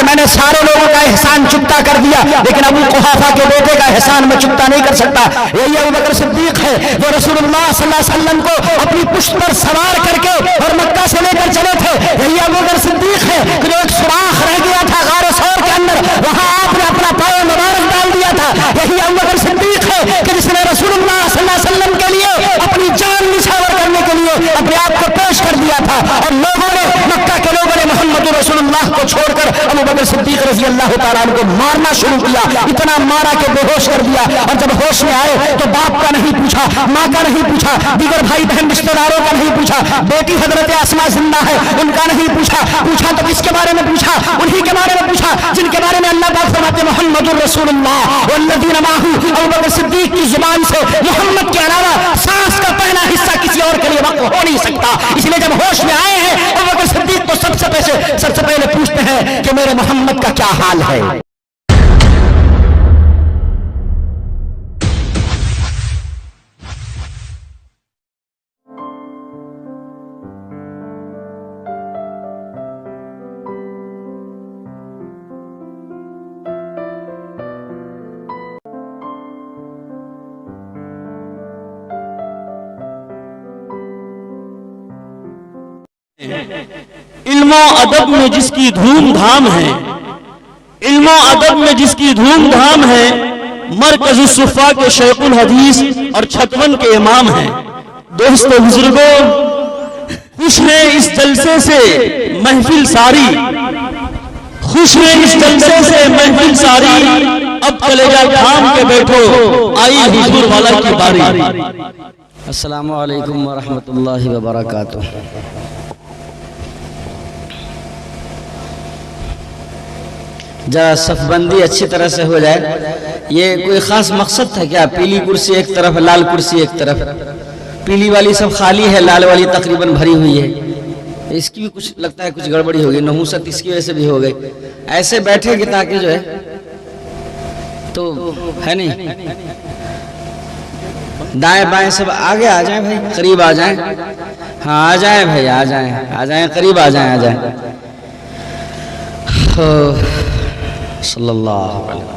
میں نے سارے لوگوں کا احسان چکتا کر دیا لیکن ابو قحافہ کے بیٹے کا احسان میں چکتا نہیں کر سکتا. یہی ابو بکر صدیق ہے جو رسول اللہ صلی اللہ علیہ وسلم کو اپنی پشت پر سوار کر کے اور مکہ سے لے کر چلے تھے. یہی ابو بکر صدیق ہے کہ جو ایک سوراخ رہ گیا تھا غار ثور کے اندر, وہاں آپ نے اپنا پاؤں مبارک ڈال دیا تھا. یہی ابو بکر صدیق ہے کہ جس نے رسول اللہ صلی اللہ علیہ وسلم کے لیے اپنی جان نچھاور کرنے کے لیے اپنے آپ کو پیش کر دیا تھا, اور لوگوں نے, مکہ کے لوگوں نے محمد رسول اللہ کو چھوڑ کر ابو بکر صدیق رضی اللہ تعالیٰ عنہ کو مارنا شروع کیا. اتنا مارا کہ بے ہوش کر دیا, اور جب ہوش میں آئے تو باپ کا نہیں پوچھا, ماں کا نہیں پوچھا, دیگر بھائی بہن رشتہ داروں کا نہیں پوچھا, بیٹی حضرت اسماء زندہ ہے ان کا نہیں پوچھا. پوچھا تو کس کے بارے میں پوچھا؟ انہی کے بارے میں پوچھا جن کے بارے میں اللہ پاک فرماتے محمد الرسول اللہ والذین معہ. ابو بکر صدیق کی زبان سے محمد کے علاوہ سانس کا پہلا حصہ کسی اور کے لیے وقف ہو نہیں سکتا. اس لیے جب ہوش میں آئے ہیں ابو بکر صدیق تو سب سے پہلے پوچھتے ہیں کہ میرے محمد کا کیا حال ہے. علم و ادب میں جس کی دھوم دھام ہے, علم و ادب میں جس کی دھوم دھام ہے, مرکز الصفا کے شیخ الحدیث اور 56 کے امام ہیں. دوستو بزرگوں, خوش ہیں اس جلسے سے محفل ساری, خوش ہیں اس جلسے سے محفل ساری, اب کلیجہ تھام کے بیٹھو آئی حضور والا کی باری. السلام علیکم ورحمۃ اللہ وبرکاتہ. ذرا صف بندی اچھی طرح سے ہو جائے. یہ کوئی خاص مقصد تھا کیا؟ پیلی کرسی ایک طرف, لال کرسی ایک طرف. پیلی والی سب خالی ہے, لال والی تقریباً بھری ہوئی ہے. اس کی بھی کچھ لگتا ہے کچھ گڑبڑی ہوگی, نحوست اس کی وجہ سے بھی ہو گئی. ایسے بیٹھے کہ تاکہ جو ہے تو ہے نہیں, دائیں بائیں سب آگے آ جائیں بھائی, قریب آ جائیں. ہاں آ جائیں بھائی, آ جائیں قریب آ جائیں. صلی اللہ علیہ وسلم.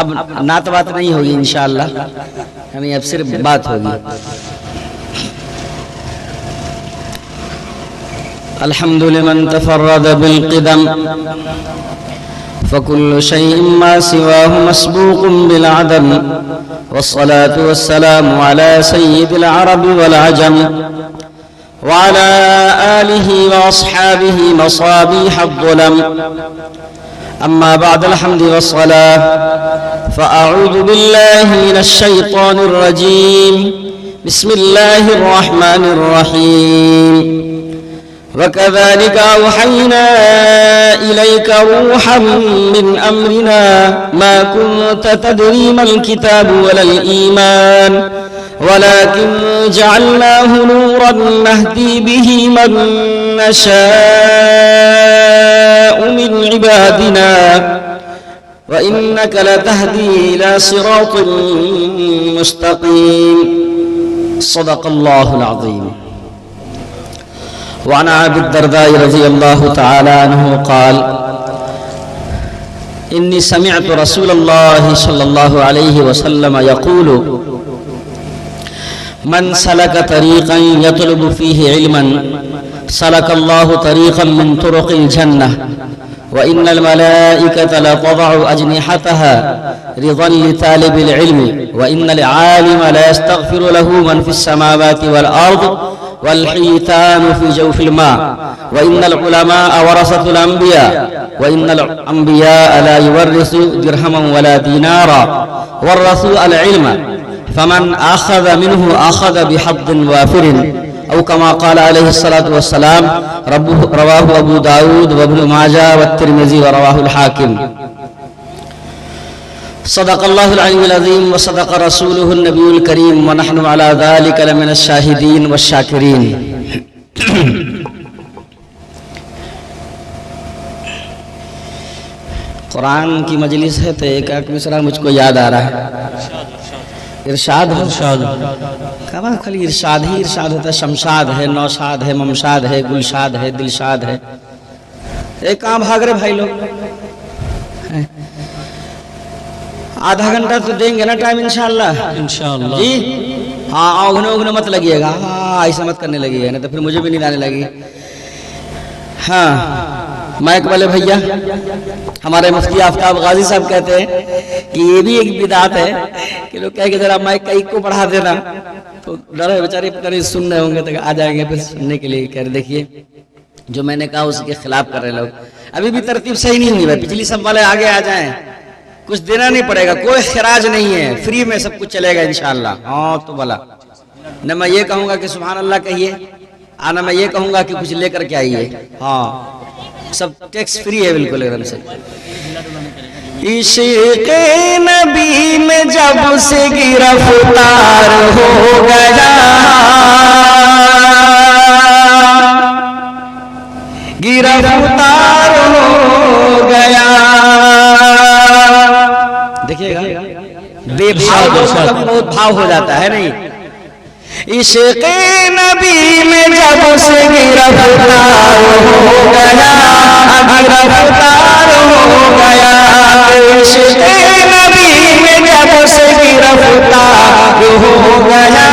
اب نعت بات نہیں ہوگی انشاءاللہ, یعنی اب صرف بات ہوگی. الحمد لمن تفرد بالقدم فكل شيء ما سواه مسبوق بالعدم, والصلاة والسلام على سيد العرب والعجم وعلى آله وأصحابه مصابيح الظلم. أما بعد الحمد والصلاة, فأعوذ بالله من الشيطان الرجيم. بسم الله الرحمن الرحيم. وكذلك أوحينا إليك روحا من أمرنا ما كنت تدري ما الكتاب ولا الإيمان ولكن جعلناه نورا نهدي به من نشاء من عبادنا وإنك لتهدي إلى صراط مستقيم. صدق الله العظيم. وعن أبي الدرداء رضي الله تعالى عنه قال: إني سمعت رسول الله صلى الله عليه وسلم يقول: من سلك طريقا يطلب فيه علما سلك الله طريقا من طرق الجنة وإن الملائكة لتضع أجنحتها رضا لطالب العلم وإن العالم لا يستغفر له من في السماوات والأرض والحيتان في جوف الماء وإن العلماء ورثة الأنبياء وإن الأنبياء لا يورثوا درهما ولا دينارا ورثوا العلم فمن أخذ منه أخذ بحظ وافر أو كما قال عليه الصلاة والسلام. رواه أبو داود وابن ماجه والترمذي ورواه الحاكم. صدق الله العلي العظيم وصدق رسوله النبي الكريم ونحن على ذلك لمن الشاهدين والشاكرين. قرآن کی مجلس ہے تو ایک مصرع مجھ کو یاد آ رہا ہے. ارشاد کہاں خالی ارشاد ہی ارشاد ہوتا ہے. شمشاد ہے, نوشاد ہے, ممشاد ہے, گلشاد ہے, دلشاد ہے. ایک کہاں بھاگ رہے بھائی لوگ؟ آدھا گھنٹہ تو دیں گے نا ٹائم انشاءاللہ؟ انشاءاللہ جی ہاں، اگنے مت لگیے گا، ہاں ایسا مت کرنے لگیے گا، نہیں تو پھر مجھے بھی نیند آنے لگی۔ ہاں مائک والے بھیا، ہمارے مفتی آفتاب غازی صاحب کہتے ہیں کہ یہ بھی ایک بدعت ہے کہ لوگ کہیں کہ ذرا مائک کا ایک کو بڑھا دینا، تو ڈرے بیچارے پتہ نہیں سن رہے ہوں گے تو آ جائیں گے پھر سننے کے لیے۔ کہہ رہے دیکھیے جو میں نے کہا اس کے خلاف کر رہے لوگ، ابھی بھی ترتیب صحیح نہیں ہوئی بھائی، پچھلی سب والے آگے آ جائیں، کچھ دینا نہیں پڑے گا، کوئی خراج نہیں ہے، فری میں سب کچھ چلے گا انشاءاللہ۔ ہاں تو بلا نہ میں یہ کہوں گا کہ سبحان اللہ کہیے، آنا میں یہ کہوں گا کہ کچھ لے کر کے آئیے، ہاں سب ٹیکس فری ہے بالکل ایک دم سے۔ عشق نبی میں جب سے گرفتار ہو گیا، گرفتار ہو گیا، دیکھیے گا بے بھاؤ بہت بھاؤ ہو جاتا ہے نہیں۔ عشق نبی میں جب سے گرفتار ہو گیا، گرفتار ہو گیا، عشق نبی میں جب سے گرفتار ہو گیا،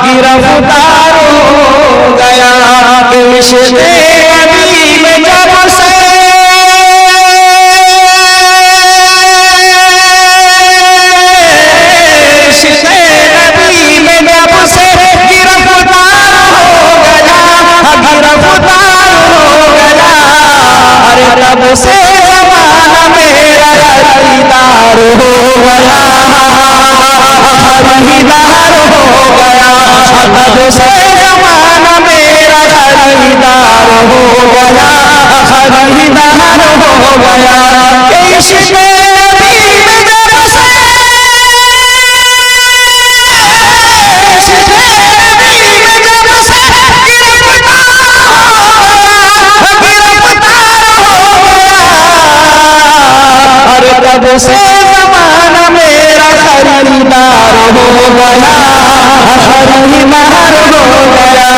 گرفتار ہو گیا، عشق نبی میں جب سے تب سے زمانہ میرا خریدار ہو گیا، خریدار ہو گیا، تب سے زمانہ میرا خریدار ہو گیا، خریدار ہو گیا، عشق نبی میں جب سے، عشق نبی میں جب سے تب سے زمانہ میرا خریدار ہو گیا، خریدار ہو گیا،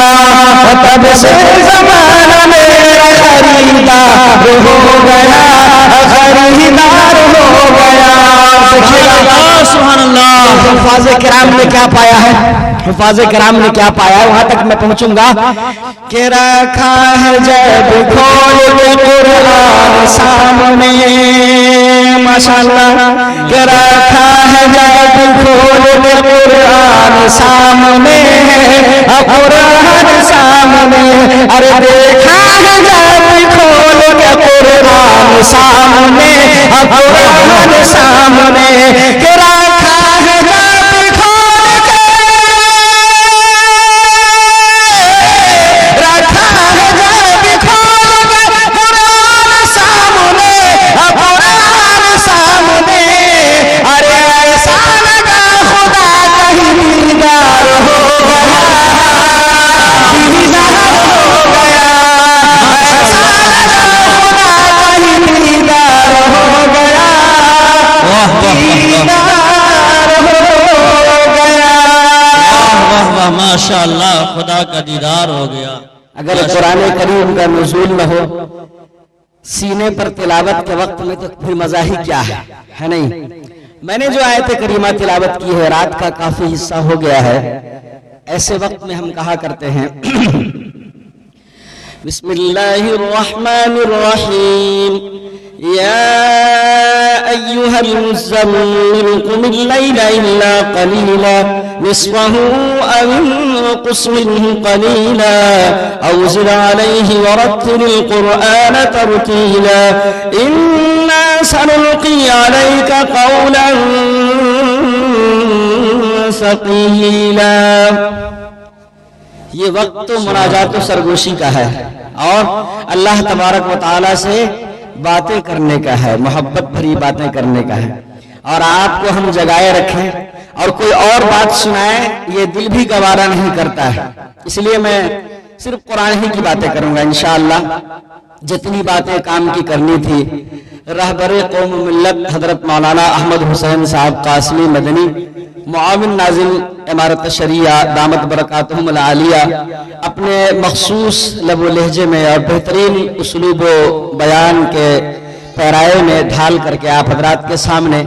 تب سے زمانہ میرا خریدار ہو گیا، خریدار ہو گیا۔ سبحان اللہ۔ حفاظ کرام نے کیا پایا ہے، حفاظ کرام نے کیا پایا ہے، وہاں تک میں پہنچوں گا کہ رکھا ہے جب کھول کے قرآن سامنے، ماشاءاللہ، کہ رکھا ہے جب کھول کے قرآن سامنے، قرآن سامنے، ارے دیکھا ہے جب کھول کے قرآن سامنے، قرآن سامنے، کہ رکھا ہے جب کھول کے، رکھا ہے جب کھول کے قرآن سامنے، قرآن سامنے، ارے ایسا لگا خدا کہیں دیدار ہو گیا، دیدار ہو گیا، ایسا لگا خدا کہیں دیدار ہو گیا، دیدار ہو گیا۔ واہ واہ ماشاءاللہ، خدا کا دیدار ہو گیا۔ اگر قرآن کریم کا نزول نہ ہو سینے پر تلاوت کے وقت میں تو پھر مزہ ہی کیا ہے نہیں۔ میں نے جو آیت کریمہ تلاوت کی ہے، رات کا کافی حصہ ہو گیا ہے، ایسے وقت میں ہم کہا کرتے ہیں بسم اللہ الرحمن الرحیم، یا ایہا المزمل قم اللیل الا قلیلا نصفه او انقص منه قلیلا او زد علیہ ورتل القرآن ترتیلا انا سنلقی علیک قولا ثقیلا۔ یہ وقت تو مناجات و سرگوشی کا ہے اور اللہ تبارک و تعالی سے باتیں کرنے کا ہے، محبت بھری باتیں کرنے کا ہے، اور آپ کو ہم جگائے رکھیں اور کوئی اور بات سنائیں یہ دل بھی گوارا نہیں کرتا ہے، اس لیے میں صرف قرآن ہی کی باتیں کروں گا انشاءاللہ۔ جتنی باتیں کام کی کرنی تھی رہبر قوم ملت حضرت مولانا احمد حسین صاحب قاسمی مدنی، معاون ناظم امارت شریعہ دامت برکاتہم العالیہ، اپنے مخصوص لب و لہجے میں اور بہترین اسلوب و بیان کے پیرائے میں ڈھال کر کے آپ حضرات کے سامنے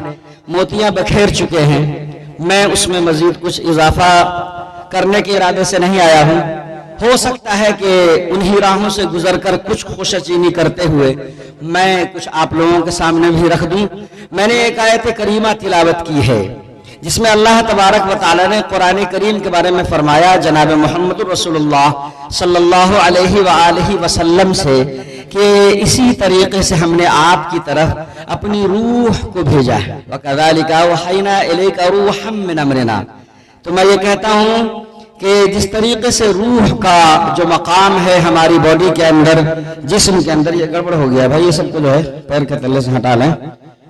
موتیاں بکھیر چکے ہیں۔ میں اس میں مزید کچھ اضافہ کرنے کے ارادے سے نہیں آیا ہوں۔ ہو سکتا ہے کہ انہی راہوں سے گزر کر کچھ خوشچینی کرتے ہوئے میں کچھ آپ لوگوں کے سامنے بھی رکھ دوں۔ میں نے ایک آیت کریمہ تلاوت کی ہے جس میں اللہ تبارک و تعالی نے قرآن کریم کے بارے میں فرمایا جناب محمد رسول اللہ صلی اللہ علیہ وآلہ وسلم سے کہ اسی طریقے سے ہم نے آپ کی طرف اپنی روح کو بھیجا ہے، وَكَذَلِكَ أَوْحَيْنَا إِلَيْكَ رُوحًا مِّنْ أَمْرِنَا۔ تو میں یہ کہتا ہوں کہ جس طریقے سے روح کا جو مقام ہے ہماری باڈی کے اندر، جسم کے اندر، یہ گڑبڑ ہو گیا بھائی، یہ سب کو جو ہے پیر کے تلے سے ہٹا لیں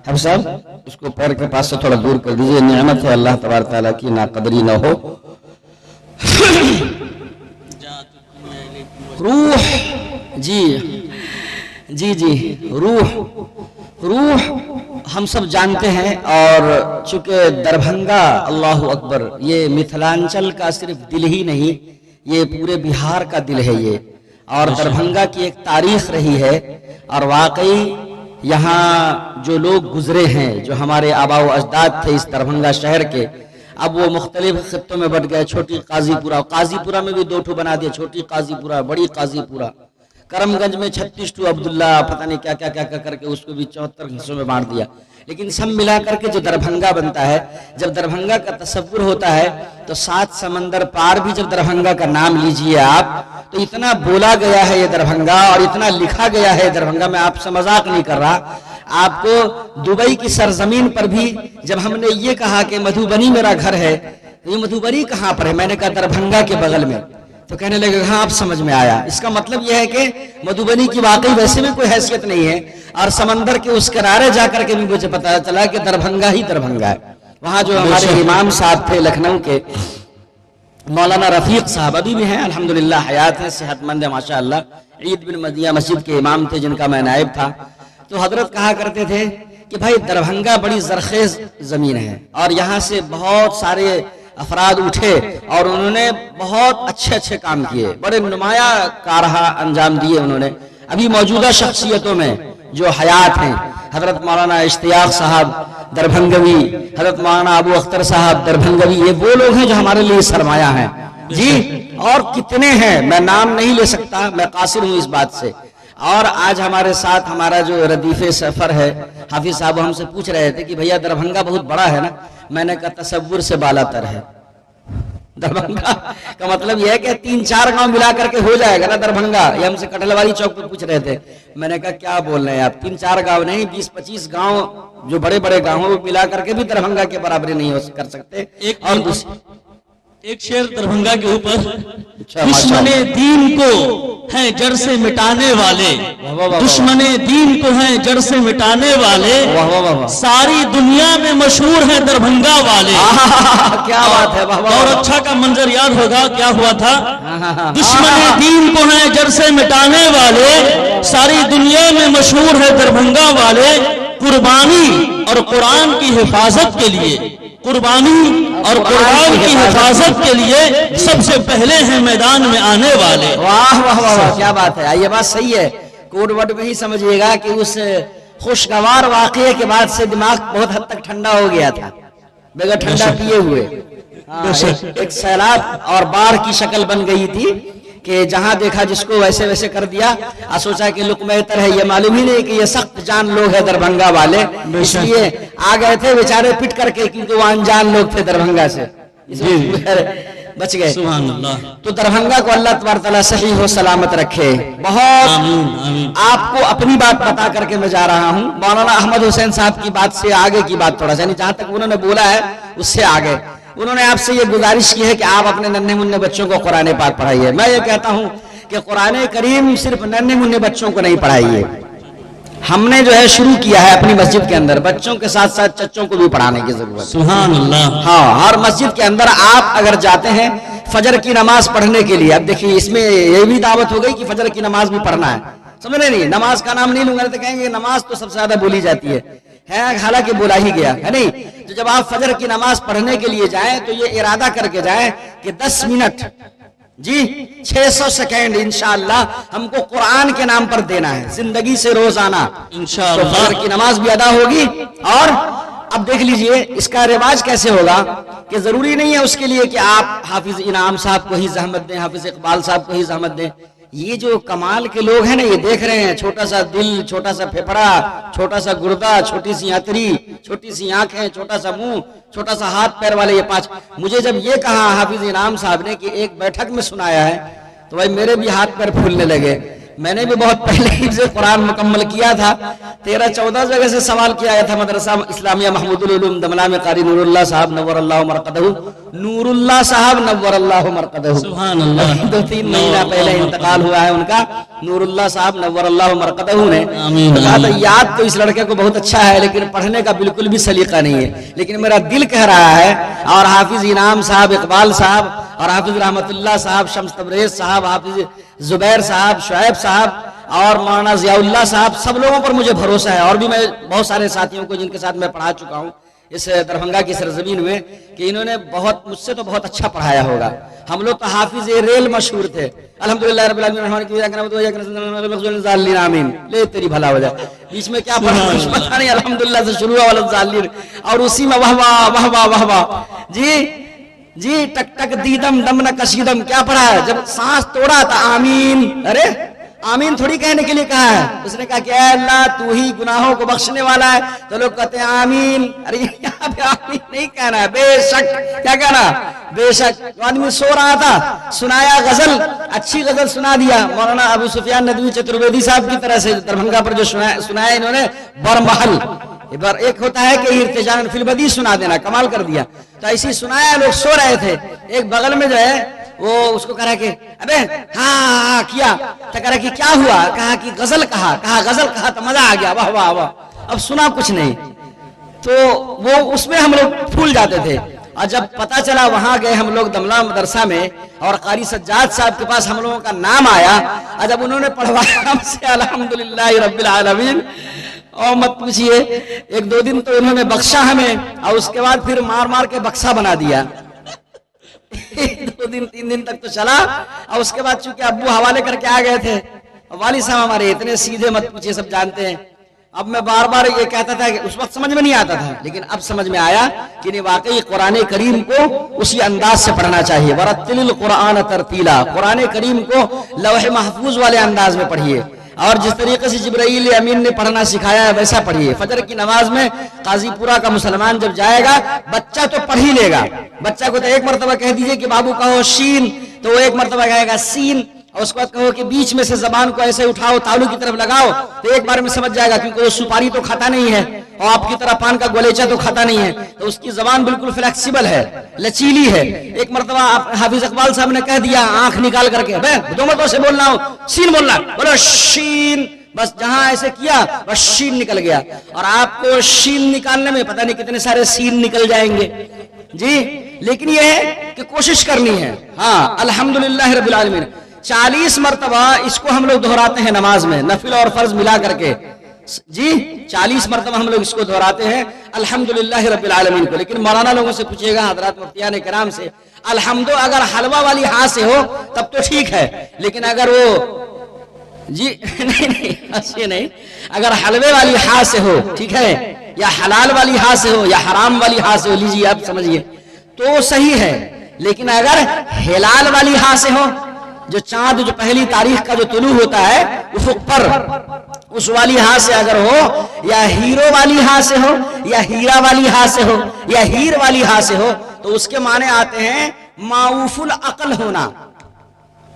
حافظ صاحب، اس کو پیر کے پاس سے تھوڑا دور کر دیجئے، نعمت ہے اللہ تبارک تعالیٰ کی، ناقدری نہ ہو۔ روح، جی روح ہم سب جانتے ہیں، اور چونکہ دربھنگا، اللہ اکبر، یہ متھلانچل کا صرف دل ہی نہیں، یہ پورے بہار کا دل ہے یہ، اور دربھنگا کی ایک تاریخ رہی ہے، اور واقعی یہاں جو لوگ گزرے ہیں، جو ہمارے آباء و اجداد تھے اس دربھنگا شہر کے، اب وہ مختلف خطوں میں بٹ گئے، چھوٹی قاضی پورہ، قاضی پورہ میں بھی 2 ٹھو بنا دیا، چھوٹی قاضی پورہ، بڑی قاضی پورہ، کرم گنج میں 36 ٹو عبداللہ، پتہ نہیں کیا کیا کر کے اس کو بھی 74 حصوں میں بانٹ دیا، لیکن سب ملا کر کے جو دربھنگا بنتا ہے، جب دربھنگا کا تصور ہوتا ہے تو 7 سمندر پار بھی جب دربھنگا کا نام لیجئے آپ، تو اتنا بولا گیا ہے یہ دربھنگا اور اتنا لکھا گیا ہے دربھنگا، میں آپ سے مذاق نہیں کر رہا، آپ کو دبئی کی سرزمین پر بھی جب ہم نے یہ کہا کہ مدھوبنی میرا گھر ہے، تو یہ مدھوبنی کہاں پر ہے؟ میں نے کہا دربھنگا کے بغل میں، تو کہنے لگے ہاں اب سمجھ میں آیا، اس کا مطلب یہ ہے کہ مدھوبنی کی واقعی ویسے میں کوئی حیثیت نہیں ہے، اور سمندر کے اس کنارے جا کر کے بھی مجھے پتا چلا کہ دربھنگا ہی دربھنگا ہے۔ وہاں جو ہمارے امام صاحب تھے لکھنؤ کے، مولانا رفیق صاحب ابھی بھی ہیں الحمدللہ، حیات ہیں، صحت مند ہیں ماشاءاللہ، عید بن مدیہ مسجد کے امام تھے جن کا میں نائب تھا، تو حضرت کہا کرتے تھے کہ بھائی دربھنگا بڑی زرخیز زمین ہے، اور یہاں سے بہت سارے افراد اٹھے اور انہوں نے بہت اچھے کام کیے، بڑے نمایاں کارہا انجام دیے انہوں نے۔ ابھی موجودہ شخصیتوں میں جو حیات ہیں، حضرت مولانا اشتیاق صاحب دربھنگوی، حضرت مولانا ابو اختر صاحب دربھنگوی، یہ وہ لوگ ہیں جو ہمارے لیے سرمایہ ہیں جی، اور کتنے ہیں میں نام نہیں لے سکتا، میں قاصر ہوں اس بات سے۔ اور آج ہمارے ساتھ ہمارا جو ردیف سفر ہے حافظ صاحب ہم سے پوچھ رہے تھے کہ بھیا دربھنگا بہت بڑا ہے نا، میں نے کہا تصور سے بالا تر ہے۔ دربھنگا کا مطلب یہ ہے کہ 3-4 گاؤں ملا کر کے ہو جائے گا نا دربھنگا، یہ ہم سے کٹھل والی چوک پہ پوچھ رہے تھے، میں نے کہا کیا بول رہے ہیں آپ، 3-4 گاؤں نہیں، 20-25 گاؤں جو بڑے بڑے گاؤں ملا کر کے بھی دربھنگا کے برابری نہیں ہو کر سکتے۔ ایک شعر دربھنگا کے اوپر، دشمن دین کو ہیں جڑ سے مٹانے والے، دشمن دین کو ہیں جڑ سے مٹانے والے، ساری دنیا میں مشہور ہیں دربھنگا والے۔ کیا بات ہے، اور اچھا کا منظر یاد ہوگا کیا ہوا تھا، دشمن دین کو ہیں جڑ سے مٹانے والے، ساری دنیا میں مشہور ہے دربھنگا والے، قربانی اور قرآن کی حفاظت کے لیے، قربانی اور قرآن کی حفاظت کے لیے سب سے پہلے ہیں میدان میں آنے والے۔ واہ واہ واہ، کیا بات ہے، یہ بات صحیح ہے، کوڈ ورڈ میں ہی سمجھئے گا کہ اس خوشگوار واقعے کے بعد سے دماغ بہت حد تک ٹھنڈا ہو گیا تھا بغیر ٹھنڈا پیے ہوئے، ایک سیلاب اور باڑھ کی شکل بن گئی تھی کہ جہاں دیکھا جس کو ویسے ویسے کر دیا، سوچا کہ لقمہ تر ہے، یہ معلوم ہی نہیں کہ یہ سخت جان لوگ ہیں دربھنگا والے، اس لیے آ گئے تھے بیچارے پٹ کر کے، کیونکہ وہ انجان لوگ تھے دربھنگا سے، بچ گئے۔ سبحان اللہ۔ تو دربھنگا کو اللہ تبارک تعالیٰ صحیح و سلامت رکھے۔ بہت آپ کو اپنی بات بتا کر کے میں جا رہا ہوں، مولانا احمد حسین صاحب کی بات سے آگے کی بات تھوڑا سا، یعنی جہاں تک انہوں نے بولا ہے اس سے آگے انہوں نے آپ سے یہ گزارش کی ہے کہ آپ اپنے ننھے منھے بچوں کو قرآن پاک پڑھائیے۔ میں یہ کہتا ہوں کہ قرآن کریم صرف ننھے منھے بچوں کو نہیں پڑھائیے، ہم نے جو ہے شروع کیا ہے اپنی مسجد کے اندر بچوں کے ساتھ ساتھ چچوں کو بھی پڑھانے کی ضرورت ہے۔ سبحان اللہ۔ ہاں، ہر مسجد کے اندر آپ اگر جاتے ہیں فجر کی نماز پڑھنے کے لیے، اب دیکھیے اس میں یہ بھی دعوت ہو گئی کہ فجر کی نماز بھی پڑھنا ہے، سمجھ رہے نہیں؟ نماز کا نام نہیں لوں گا تو کہیں گے نماز تو سب سے زیادہ بولی جاتی ہے حالانکہ بولا ہی گیا ہے نہیں. تو جب آپ فجر کی نماز پڑھنے کے لیے جائیں تو یہ ارادہ کر کے جائیں کہ 10 منٹ 600 سیکنڈ انشاءاللہ ہم کو قرآن کے نام پر دینا ہے زندگی سے روزانہ انشاءاللہ. تو فجر کی نماز بھی ادا ہوگی. اور اب دیکھ لیجئے اس کا رواج کیسے ہوگا کہ ضروری نہیں ہے اس کے لیے کہ آپ حافظ انعام صاحب کو ہی زحمت دیں, حافظ اقبال صاحب کو ہی زحمت دیں. یہ جو کمال کے لوگ ہیں نا, یہ دیکھ رہے ہیں چھوٹا سا دل, چھوٹا سا پھیپھڑا, چھوٹا سا گردہ, چھوٹی سی ہتھری, چھوٹی سی آنکھیں, چھوٹا سا منہ, چھوٹا سا ہاتھ پیر والے یہ 5. مجھے جب یہ کہا حافظ انعام صاحب نے کہ ایک بیٹھک میں سنایا ہے تو بھائی میرے بھی ہاتھ پیر پھولنے لگے. میں نے بھی بہت پہلے حفظ قرآن مکمل کیا تھا, 13-14 جگہ سے سوال کیا گیا تھا مدرسہ اسلامیہ محمود العلوم دمنہ میں قاری نور اللہ صاحب نور اللہ مرقدہ, نور اللہ صاحب نور اللہ مرقدہ, سبحان اللہ. 2-3 مہینہ پہلے انتقال ہوا ہے ان کا. نور اللہ صاحب نور اللہ مرقدہ نے کہا تھا یاد تو اس لڑکے کو بہت اچھا ہے لیکن پڑھنے کا بالکل بھی سلیقہ نہیں ہے, لیکن میرا دل کہہ رہا ہے. اور حافظ انعام صاحب, اقبال صاحب, اور حافظ رحمت اللہ صاحب, شمس تبریز صاحب, حافظ زبیر صاحب, شعیب صاحب اور مولانا ضیاء اللہ صاحب, سب لوگوں پر مجھے بھروسہ ہے. اور بھی میں بہت سارے ساتھیوں کو جن کے ساتھ میں پڑھا چکا ہوں اس دربھنگا کی سرزمین میں کہ انہوں نے بہت مجھ سے تو بہت اچھا پڑھایا ہوگا. ہم لوگ تو حافظ ریل مشہور تھے. الحمدللہ رب العالمین آمین. لے تیری بھلا ہو جائے, بیچ میں کیا پڑھا نہیں, الحمدللہ سے شروع ہوا اور اسی میں واہ واہ واہ واہ واہ واہ. جی ٹک ٹک دیدم دم نہ کشیدم کیا پڑھا ہے, جب سانس توڑا تھا آمین. ارے آمین تھوڑی کہنے کے لیے کہا ہے, اس نے کہا کہ اے اللہ تو ہی گناہوں کو بخشنے والا ہے, تو لوگ کہتے ہیں آمین. ارے یہاں پہ آمین نہیں کہنا ہے, بے شک. کیا کہنا, بے شک. آدمی سو رہا تھا, سنایا غزل, اچھی غزل سنا دیا. مولانا ابو سفیان ندوی چترویدی صاحب کی طرح سے دربھنگا پر جو سنایا انہوں نے برمحل, ایک ہوتا ہے کہ ارتجالاً فی البدی سنا دینا, کمال کر دیا. تو ایسی سنایا, لوگ سو رہے تھے, ایک بغل میں جو ہے وہ اس کو کہہ رہا کہ ابے ہاں کیا, تو کہہ رہا کہ کیا ہوا, کہا کہ غزل کہا غزل کہا تو مزہ آ گیا, واہ واہ واہ. اب سنا کچھ نہیں تو وہ اس میں ہم لوگ پھول جاتے تھے. اور جب پتا چلا وہاں گئے ہم لوگ دملہ مدرسہ میں اور قاری سجاد صاحب کے پاس ہم لوگوں کا نام آیا, اور جب انہوں نے پڑھوایا ہم سے الحمدللہ رب العالمین, اور مت پوچھئے 1-2 دن تو انہوں نے بخشا ہمیں, اور اس کے بعد پھر مار مار کے بکسا بنا دیا. 2 دن 3 دن تک تو چلا, اور اس کے بعد چونکہ ابو حوالے کر کے آ گئے تھے, والد صاحب ہمارے اتنے سیدھے, مت پوچھئے, سب جانتے ہیں. اب میں بار بار یہ کہتا تھا کہ اس وقت سمجھ میں نہیں آتا تھا, لیکن اب سمجھ میں آیا کہ واقعی قرآن کریم کو اسی انداز سے پڑھنا چاہیے. ورتل القرآن ترتیلا, قرآن کریم کو لوح محفوظ والے انداز میں پڑھیے, اور جس طریقے سے جبرائیل امین نے پڑھنا سکھایا ہے ویسا پڑھیے. فجر کی نماز میں قاضی پورا کا مسلمان جب جائے گا, بچہ تو پڑھ ہی لے گا. بچہ کو تو ایک مرتبہ کہہ دیجئے کہ بابو کہو شین, تو وہ ایک مرتبہ کہے گا سین, اور اس کے بعد کہو کہ بیچ میں سے زبان کو ایسے اٹھاؤ, تالو کی طرف لگاؤ, تو ایک بار میں سمجھ جائے گا, کیونکہ وہ سپاری تو کھاتا نہیں ہے اور آپ کی طرح پان کا گولیچہ تو کھاتا نہیں ہے, تو اس کی زبان بالکل فلیکسیبل ہے, لچیلی ہے. ایک مرتبہ حافظ اقبال صاحب نے کہہ دیا آنکھ نکال کر کے, دو مرتبہ سے بولنا ہو, سین بولنا, بولو شین, بس جہاں ایسے کیا بس شین نکل گیا. اور آپ کو شین نکالنے میں پتہ نہیں کتنے سارے سین نکل جائیں گے جی, لیکن یہ ہے کہ کوشش کرنی ہے. ہاں الحمدللہ رب العالمین. 40 مرتبہ اس کو ہم لوگ دہراتے ہیں نماز میں, نفل اور فرض ملا کر کے جی. 40 مرتبہ ہم لوگ اس کو دہراتے ہیں الحمدللہ رب العالمین کو. لیکن مولانا لوگوں سے پوچھئے گا, حضرات مفتیان کرام سے, الحمدو اگر حلوہ والی ہاں سے ہو تب تو ٹھیک ہے, لیکن اگر وہ جی نہیں, اگر حلوے والی ہاں سے ہو ٹھیک ہے, یا حلال والی ہاں سے ہو یا حرام والی ہاں سے ہو, لیجیے آپ سمجھیے تو صحیح ہے. لیکن اگر ہلال والی ہاں سے ہو, جو چاند جو پہلی تاریخ کا جو طلوع ہوتا ہے افق پر, اس والی ہاں سے اگر ہو, یا ہیرو والی ہاں سے ہو, یا ہیرا والی ہاں سے ہو, یا ہیر والی ہاں سے ہو, تو اس کے معنی آتے ہیں معوف العقل ہونا.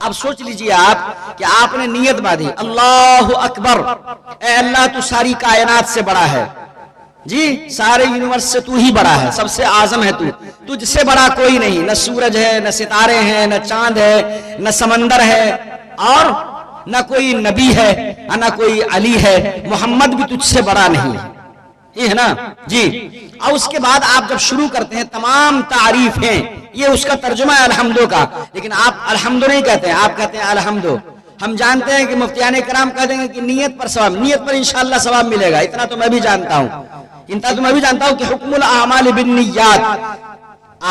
اب سوچ لیجئے آپ کہ آپ نے نیت باندھی, اللہ اکبر, اے اللہ تو ساری کائنات سے بڑا ہے جی, سارے یونیورس سے تو ہی بڑا ہے, سب سے اعظم ہے تو, تجھ سے بڑا کوئی نہیں, نہ سورج ہے, نہ ستارے ہیں, نہ چاند ہے, نہ سمندر ہے, اور نہ کوئی نبی ہے, نہ کوئی علی ہے, محمد بھی تجھ سے بڑا نہیں, یہ ہے نا جی. اور اس کے بعد آپ جب شروع کرتے ہیں تمام تعریفیں, یہ اس کا ترجمہ ہے الحمدو کا, لیکن آپ الحمدو نہیں کہتے ہیں, آپ کہتے ہیں الحمدو. ہم جانتے ہیں کہ مفتیان کرام کہہ دیں گے کہ نیت پر ثواب، نیت پر انشاءاللہ ثواب ملے گا، اتنا تو میں بھی جانتا ہوں، کہ حکم الاعمال بالنیات،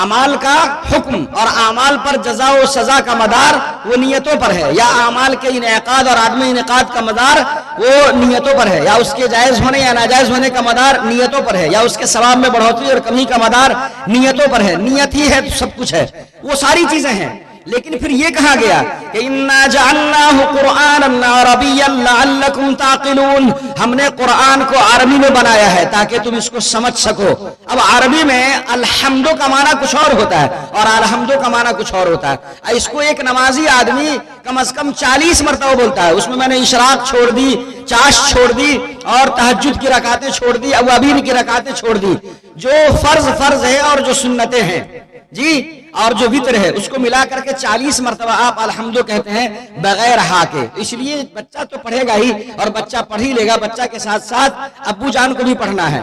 اعمال کا حکم اور اعمال پر جزا و سزا کا مدار وہ نیتوں پر ہے، یا اعمال کے انعقاد اور عدم انعقاد کا مدار وہ نیتوں پر ہے، یا اس کے جائز ہونے یا ناجائز ہونے کا مدار نیتوں پر ہے، یا اس کے ثواب میں بڑھوتری اور کمی کا مدار نیتوں پر ہے۔ نیت ہی ہے تو سب کچھ ہے، وہ ساری چیزیں ہیں۔ لیکن پھر یہ کہا گیا کہ اِنَّا جَعَلْنَاهُ قُرْآنًا عَرَبِيًّا لَعَلَّكُمْ تَعْقِلُونَ، ہم نے قرآن کو عربی میں بنایا ہے تاکہ تم اس کو سمجھ سکو۔ اب عربی میں الحمد کا معنی کچھ اور ہوتا ہے اور الحمد کا معنی کچھ اور ہوتا ہے۔ اس کو ایک نمازی آدمی کم از کم 40 مرتبہ بولتا ہے۔ اس میں نے اشراق چھوڑ دی، چاش چھوڑ دی، اور تہجد کی رکعتیں چھوڑ دی، اوابین کی رکعتیں چھوڑ دی۔ جو فرض ہے اور جو سنتیں ہیں جی، اور جو وتر ہے، اس کو ملا کر کے 40 مرتبہ آپ الحمد کہتے ہیں بغیر ہا کے۔ اس لیے بچہ تو پڑھے گا ہی، اور بچہ پڑھ ہی لے گا، بچہ کے ساتھ ساتھ ابو جان کو بھی پڑھنا ہے،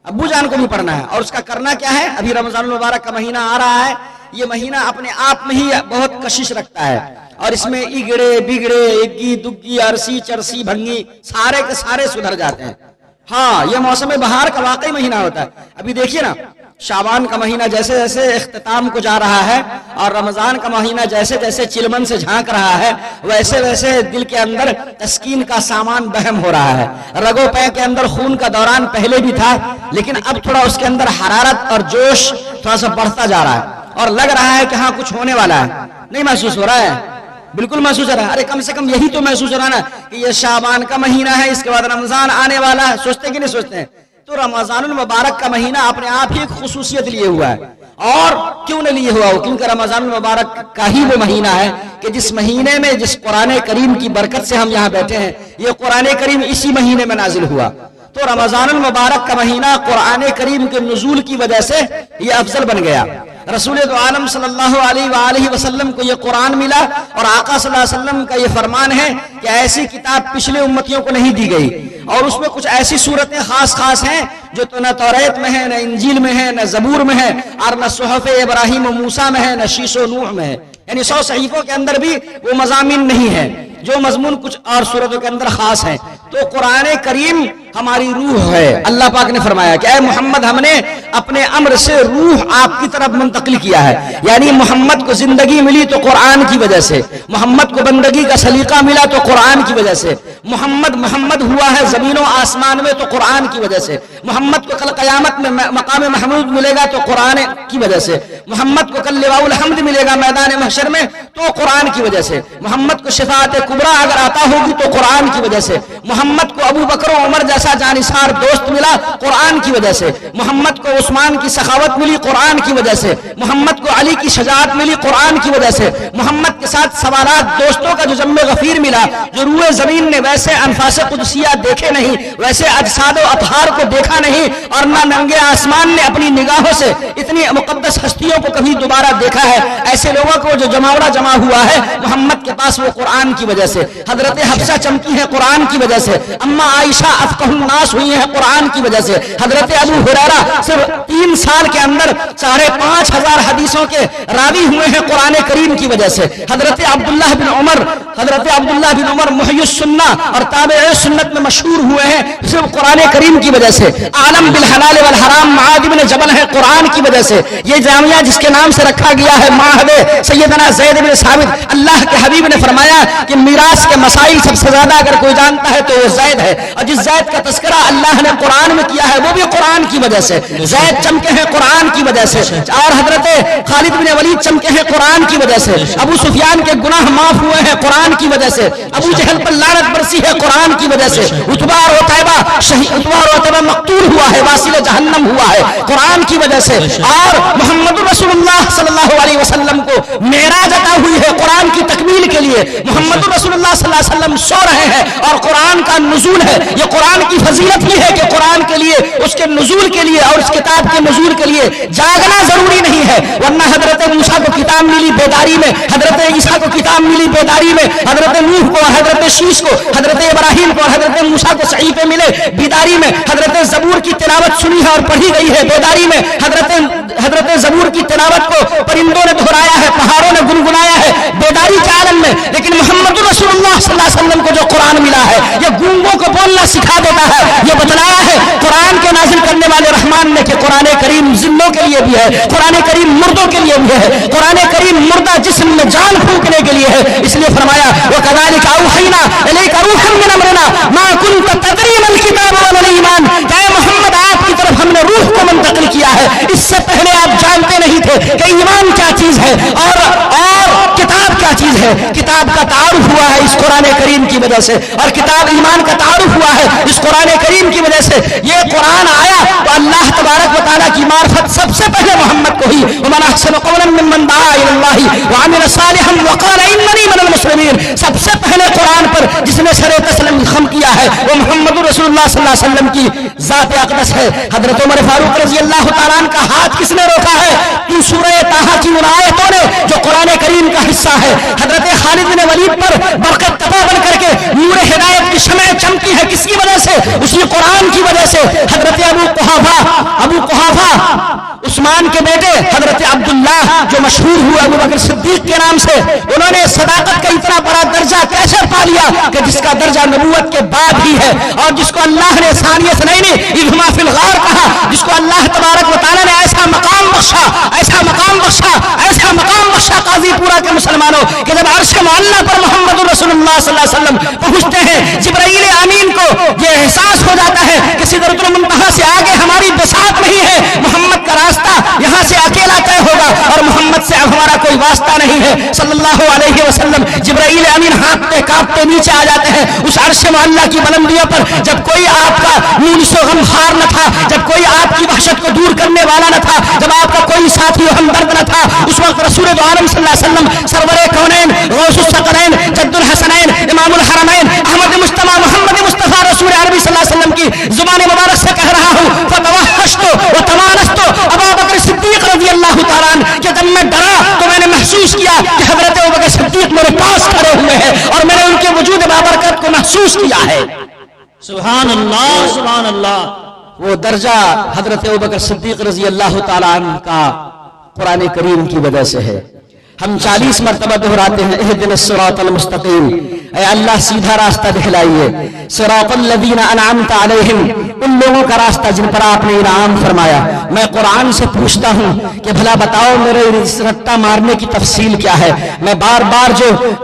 ابو جان کو بھی پڑھنا ہے۔ اور اس کا کرنا کیا ہے؟ ابھی رمضان المبارک کا مہینہ آ رہا ہے، یہ مہینہ اپنے آپ میں ہی بہت کشش رکھتا ہے، اور اس میں اگڑے بگڑے، اگی دگی، عرسی چرسی بھنگی سارے کے سارے سدھر جاتے ہیں۔ ہاں، یہ موسم بہار کا واقعی مہینہ ہوتا ہے۔ ابھی دیکھیے نا، شعبان کا مہینہ جیسے جیسے اختتام کو جا رہا ہے، اور رمضان کا مہینہ جیسے جیسے چلمن سے جھانک رہا ہے، ویسے ویسے دل کے اندر تسکین کا سامان بہم ہو رہا ہے۔ رگو پے کے اندر خون کا دوران پہلے بھی تھا، لیکن اب تھوڑا اس کے اندر حرارت اور جوش تھوڑا سا بڑھتا جا رہا ہے، اور لگ رہا ہے کہ ہاں کچھ ہونے والا ہے۔ نہیں محسوس ہو رہا ہے؟ بالکل محسوس ہو رہا ہے۔ ارے کم سے کم یہی تو محسوس ہو رہا ہے نا کہ یہ شعبان کا مہینہ ہے، اس کے بعد رمضان آنے والا ہے۔ سوچتے کہ نہیں سوچتے ہیں؟ تو رمضان المبارک کا مہینہ اپنے آپ ہی ایک خصوصیت لیے ہوا ہے، اور کیوں نہ لیے ہوا ہو؟ کیونکہ رمضان المبارک کا ہی وہ مہینہ ہے کہ جس مہینے میں جس قرآن کریم کی برکت سے ہم یہاں بیٹھے ہیں، یہ قرآن کریم اسی مہینے میں نازل ہوا۔ تو رمضان المبارک کا مہینہ قرآن کریم کے نزول کی وجہ سے یہ افضل بن گیا۔ رسول دو عالم صلی اللہ علیہ وآلہ وسلم کو یہ قرآن ملا، اور آقا صلی اللہ علیہ وسلم کا یہ فرمان ہے کہ ایسی کتاب پچھلے امتیوں کو نہیں دی گئی، اور اس میں کچھ ایسی صورتیں خاص ہیں جو تو نہ توریت میں ہے، نہ انجیل میں ہے، نہ زبور میں ہے، اور نہ صحف ابراہیم و موسیٰ میں ہے، نہ شیش و نوح میں ہے۔ یعنی 100 صحیفوں کے اندر بھی وہ مضامین نہیں ہیں، جو مضمون کچھ اور صورتوں کے اندر خاص ہیں۔ تو قرآن کریم ہماری روح ہے۔ اللہ پاک نے فرمایا کہ اے محمد، ہم نے اپنے امر سے روح آپ کی طرف منتقل کیا ہے، یعنی محمد کو زندگی ملی تو قرآن کی وجہ سے، محمد کو بندگی کا سلیقہ ملا تو قرآن کی وجہ سے، محمد ہوا ہے زمین و آسمان میں تو قرآن کی وجہ سے، محمد کو کل قیامت میں مقام محمود ملے گا تو قرآن کی وجہ سے، محمد کو کل لواء الحمد ملے گا میدان محشر میں تو قرآن کی وجہ سے، محمد کو شفاعت کبریٰ اگر عطا ہوگی تو قرآن کی وجہ سے، محمد کو ابو بکر و عمر جیسا جانثار دوست ملا قرآن کی وجہ سے، محمد کو عثمان کی سخاوت ملی قرآن کی وجہ سے، محمد کو علی کی شجاعت ملی قرآن کی وجہ سے، محمد کے ساتھ سوالات دوستوں کا جو ضم غفیر ملا، جو روئے زمین نے ویسے انفاس قدسیہ دیکھے نہیں، ویسے اجساد و اطہار کو دیکھا نہیں، اور نہ ننگے آسمان نے اپنی نگاہوں سے اتنی مقدس ہستیوں کو کبھی دوبارہ دیکھا ہے، ایسے لوگوں کو جو جماوڑا جمع ہوا ہے محمد کے پاس وہ قرآن کی وجہ سے، حضرت حفصہ چمکی ہے قرآن کی وجہ سے، اما عائشہ افقہ الناس ہوئی ہیں قرآن کی وجہ سے، حضرت ابو ہریرہ صرف 3 سال کے اندر 5,500 حدیثوں کے راوی ہوئے ہیں قرآن کریم کی وجہ سے، حضرت عبداللہ بن عمر محی السنہ اور تابع سنت میں مشہور ہوئے ہیں صرف قرآن کریم کی وجہ سے، عالم بالحلال والحرام معاذ بن جبل ہے قرآن کی وجہ سے، یہ جامعہ جس کے نام سے رکھا گیا ہے معہد سیدنا زید بن ثابت، اللہ کے حبیب نے فرمایا کہ میراث کے مسائل سب سے زیادہ اگر کوئی جانتا ہے تو وہ زید ہے، اور جس زید کا تذکرہ اللہ نے قرآن میں کیا ہے وہ بھی قرآن کی وجہ سے، زید چمکے ہیں قرآن کی وجہ سے، اور حضرت خالد بن ولید چمکے ہیں قرآن کی وجہ سے، ابو سفیان کے گناہ معاف ہوئے ہیں قرآن کی وجہ سے، ابو جہل پر لعنت برسی ہے قرآن کی وجہ سے، عتبہ اور عتبہ مقتول ہوا ہے، واصل جہنم ہوا ہے قرآن کی وجہ سے، اور محمد رسول اللہ صلی اللہ علیہ وسلم کو معراج عطا ہوئی ہے قرآن کی تکمیل کے لیے، محمد رسول اللہ صلی اللہ علیہ وسلم سو رہے ہیں اور قرآن کا نزول ہے، یہ قرآن کی فضیلت ہی ہے کہ قرآن کے لیے، اس کے نزول کے لیے اور اس کتاب کے نزول کے لیے جاگنا ضروری نہیں ہے، ورنہ حضرت موسیٰ کو کتاب ملی بیداری میں، حضرت عیسیٰ کو کتاب ملی بیداری میں، حضرت نوح کو، حضرت شیش کو، حضرت ابراہیم کو، حضرت موسیٰ کو صحیفے فرشتے ملے بیداری میں حضرت زبور کی تلاوت سنی ہے اور پڑھی گئی ہے بیداری میں حضرت زبور کی تلاوت کو پرندوں نے دہرایا ہے پہاڑوں نے گنگنایا ہے بیداری کے عالم میں لیکن محمد رسول اللہ صلی اللہ علیہ وسلم کو جو قرآن ملا ہے یہ گونگوں کو بولنا سکھا دیتا ہے یہ بتلایا ہے قرآن کے نازل کرنے والے رحمان نے کہ قرآن کریم زندوں کے لیے بھی ہے قرآن کریم مردوں کے لیے بھی ہے قرآن کریم مردہ جسم میں جان پھونکنے کے لیے ہے اس لیے فرمایا وَكَذَلِكَ أَوْحَيْنَا إِلَيْكَ رُوحًا مِّنْ أَمْرِنَا مَا كُنتَ تَدْرِي مَا الْكِتَابُ وَلَا الْإِيمَانُ کہ اے محمد آپ کی طرف ہم نے روح کو منتقل کیا ہے اس سے پہلے آپ جانتے نہیں تھے کہ ایمان کیا چیز ہے اور کتاب کیا چیز ہے کتاب کا تعارف ہوا ہے اس قرآن کریم کی وجہ سے اور کتاب ایمان کا تعارف ہوا ہے اس قرآن کریم کی وجہ سے یہ قرآن آیا تو اللہ تبارک و تعالیٰ کی معرفت سب سے پہلے محمد کو ہی وَمَنْ أَحْسَنُ قَوْلًا مِّمَّنْ دَعَا إِلَى اللَّهِ وَعَمِلَ صَالِحًا وَقَالَ إِنَّنِي مِنَ الْمُسْلِمِينَ سب سے پہلے قرآن پر جس نے سر تسلیم خم کیا ہے وہ محمد رسول اللہ صلی اللہ علیہ وسلم کی ذات اقدس ہے حضرت عمر فاروق رضی اللہ تعالیٰ عنہ کا ہاتھ کس نے روکا ہے ان سورہ طٰہٰ کی ان آیتوں نے جو قرآن کریم کا حصہ ہے حضرت خالد بن ولید پر برکت تپا بن کر کے نور ہدایت کی شمع چمکی ہے کس کی وجہ سے اسی قرآن کی وجہ سے حضرت ابو قحافہ عثمان کے بیٹے حضرت عبداللہ جو مشہور ہوئے ابو بکر صدیق کے نام سے انہوں نے صداقت کا اتنا بڑا درجہ کیسے پا لیا کہ جس کا درجہ نبوت کے بعد ہی ہے اور جس کو اللہ نے ثانی اثنین اذ ہما فی الغار کہا جس کو اللہ تبارک و تعالیٰ نے ایسا مقام بخشا قاضی پورا کے مسلمانوں کہ جب عرش معلیٰ پر محمد رسول اللہ صلی اللہ علیہ وسلم پہنچتے ہیں جبرائیل امین کو یہ احساس ہو جاتا ہے کہ سدرۃ المنتہا سے آگے ہماری بساط نہیں ہے محمد کا راستہ یہاں سے اکیلا طے ہوگا اور محمد سے اب ہمارا کوئی واسطہ نہیں ہے صلی اللہ علیہ وسلم جبرائیل امین ہانپتے کانپتے نیچے آ جاتے ہیں اس عرش معلیٰ کی بلندیوں پر جب کوئی آپ کا مونس و غمخوار نہ تھا جب کوئی آپ کی وحشت کو دور کرنے والا نہ تھا جب آپ کا کوئی ساتھی و ہمدرد نہ تھا اس وقت رسول عالم صلی اللہ علیہ وسلم سرور کونین غوث الثقلین جد الحسنین امام الحرمین احمد مجتبی محمد مصطفیٰ رسول عربی صلی اللہ علیہ وسلم کی زبان مبارک سے کہہ رہا ہوں فتوحشت وتوانست ابا بکر صدیق رضی اللہ تعالیٰ عنہ کہ جب میں ڈرا تو میں نے محسوس کیا کہ حضرت ابو بکر صدیق میرے پاس کھڑے ہوئے ہیں اور میں نے ان کے وجود بابرکت کو محسوس کیا ہے سبحان اللہ وہ درجہ حضرت ابو بکر صدیق رضی اللہ تعالیٰ عنہ کا قرآن کریم کی وجہ سے ہے ہم 40 مرتبہ دہراتے ہیں اہدنا الصراط المستقیم اے اللہ سیدھا راستہ دکھلائیے صراط الذین انعمت علیہم ان لوگوں کا راستہ جن پر آپ نے انعام فرمایا میں قرآن سے پوچھتا ہوں کہ بھلا بتاؤ میرے رٹا مارنے کی تفصیل کیا ہے میں بار بار جو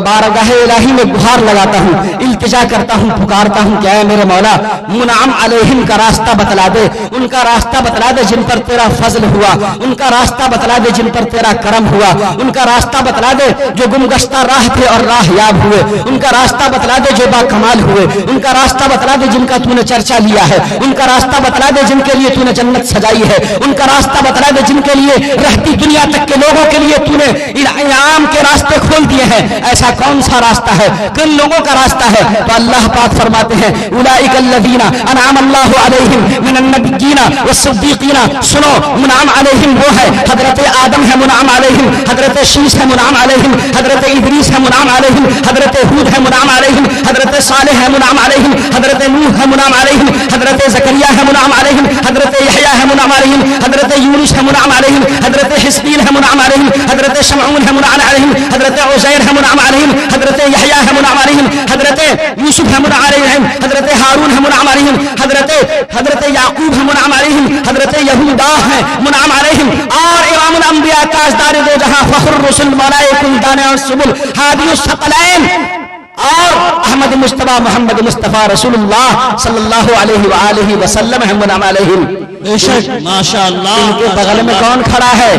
بارگاہ الہی میں گہار لگاتا ہوں التجا کرتا ہوں پکارتا ہوں کہ اے میرے مولا منعم علیہم کا راستہ بتلا دے ان کا راستہ بتلا دے جن پر تیرا فضل ہوا ان کا راستہ بتلا دے جن پر تیرا کرم ہوا ان کا راستہ بتلا دے جو گمگشتہ راہ تھے اور راہ یاب ہوئے ان کا راستہ بتلا دے جو با کمال ہوئے ان کا راستہ بتلا دے جن کا تو نے چرچا لیا ہے ان کا راستہ بتلا دے جن کے لیے تو نے جنت سجائی ہے ان کا راستہ بتلا دے جن کے لیے رہتی دنیا تک کے لوگوں کے لیے تو نے انعام کے راستے کھول دیے ہیں ایسا کون سا راستہ ہے کن لوگوں کا راستہ ہے تو اللہ پاک فرماتے ہیں اولئک الذین انعم اللہ علیہم من النبیین والصدیقین سنو منعم علیہم وہ ہے حضرت آدم ہے منعم علیہم حضرت شیش ہے منعم علیہم حضرت ادریس ہے منعم علیہم حضرت ہود ہے منعم علیہم حضرت صالح ہے منعم علیہم حضرت نوح ہے منعم علیہم حضرت زکریا ہے منعم علیہم حضرت یحییٰ ہے منعم علیہم حضرت یونس ہے منعم علیہم حضرت حزقیل ہے منعم علیہم حضرت شمعون ہے منعم علیہم حضرت عزیر ہے منعم علیہم حضرت یحییٰ ہے منعم علیہم حضرت یوسف ہے منعم علیہم حضرت ہارون ہے منعم علیہم حضرت یعقوب ہے منعم علیہم حضرت یہودا ہے منعم علیہم اور امام الانبیاء تاجدار دو جہاں فخر الرسل ملائک الدان السبل ہادی الثقلین اور احمد مجتبی محمد مصطفیٰ رسول اللہ صلی اللہ علیہ وآلہ وسلم ہے منعم علیہم بے شک ماشاءاللہ ان کے بغل میں کون کھڑا ہے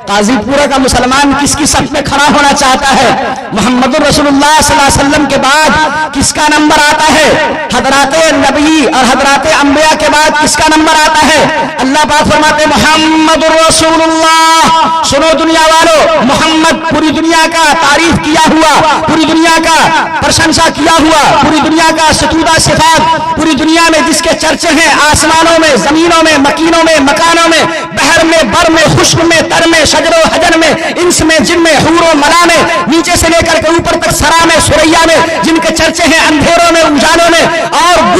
قاضی پورا کا مسلمان کس کی صف میں کھڑا ہونا چاہتا ہے محمد رسول اللہ صلی اللہ علیہ وسلم کے بعد کس کا نمبر آتا ہے حضرات نبی اور حضرات انبیاء کے بعد کس کا نمبر آتا ہے اللہ پاک فرماتے محمد رسول اللہ سنو دنیا والو محمد پوری دنیا کا تعریف کیا ہوا پوری دنیا کا پرشنسا کیا ہوا پوری دنیا کا ستودہ صفات پوری دنیا میں جس کے چرچے ہیں آسمانوں میں زمینوں میں مکینوں میں مکانوں میں بحر میں بر میں خشک میں تر میں شجر و حجر میں انس میں جن میں حور و ملا میں نیچے سے لے کر کے اوپر تک سرا میں سریا میں جن کے چرچے ہیں اندھیروں میں اجالوں میں اور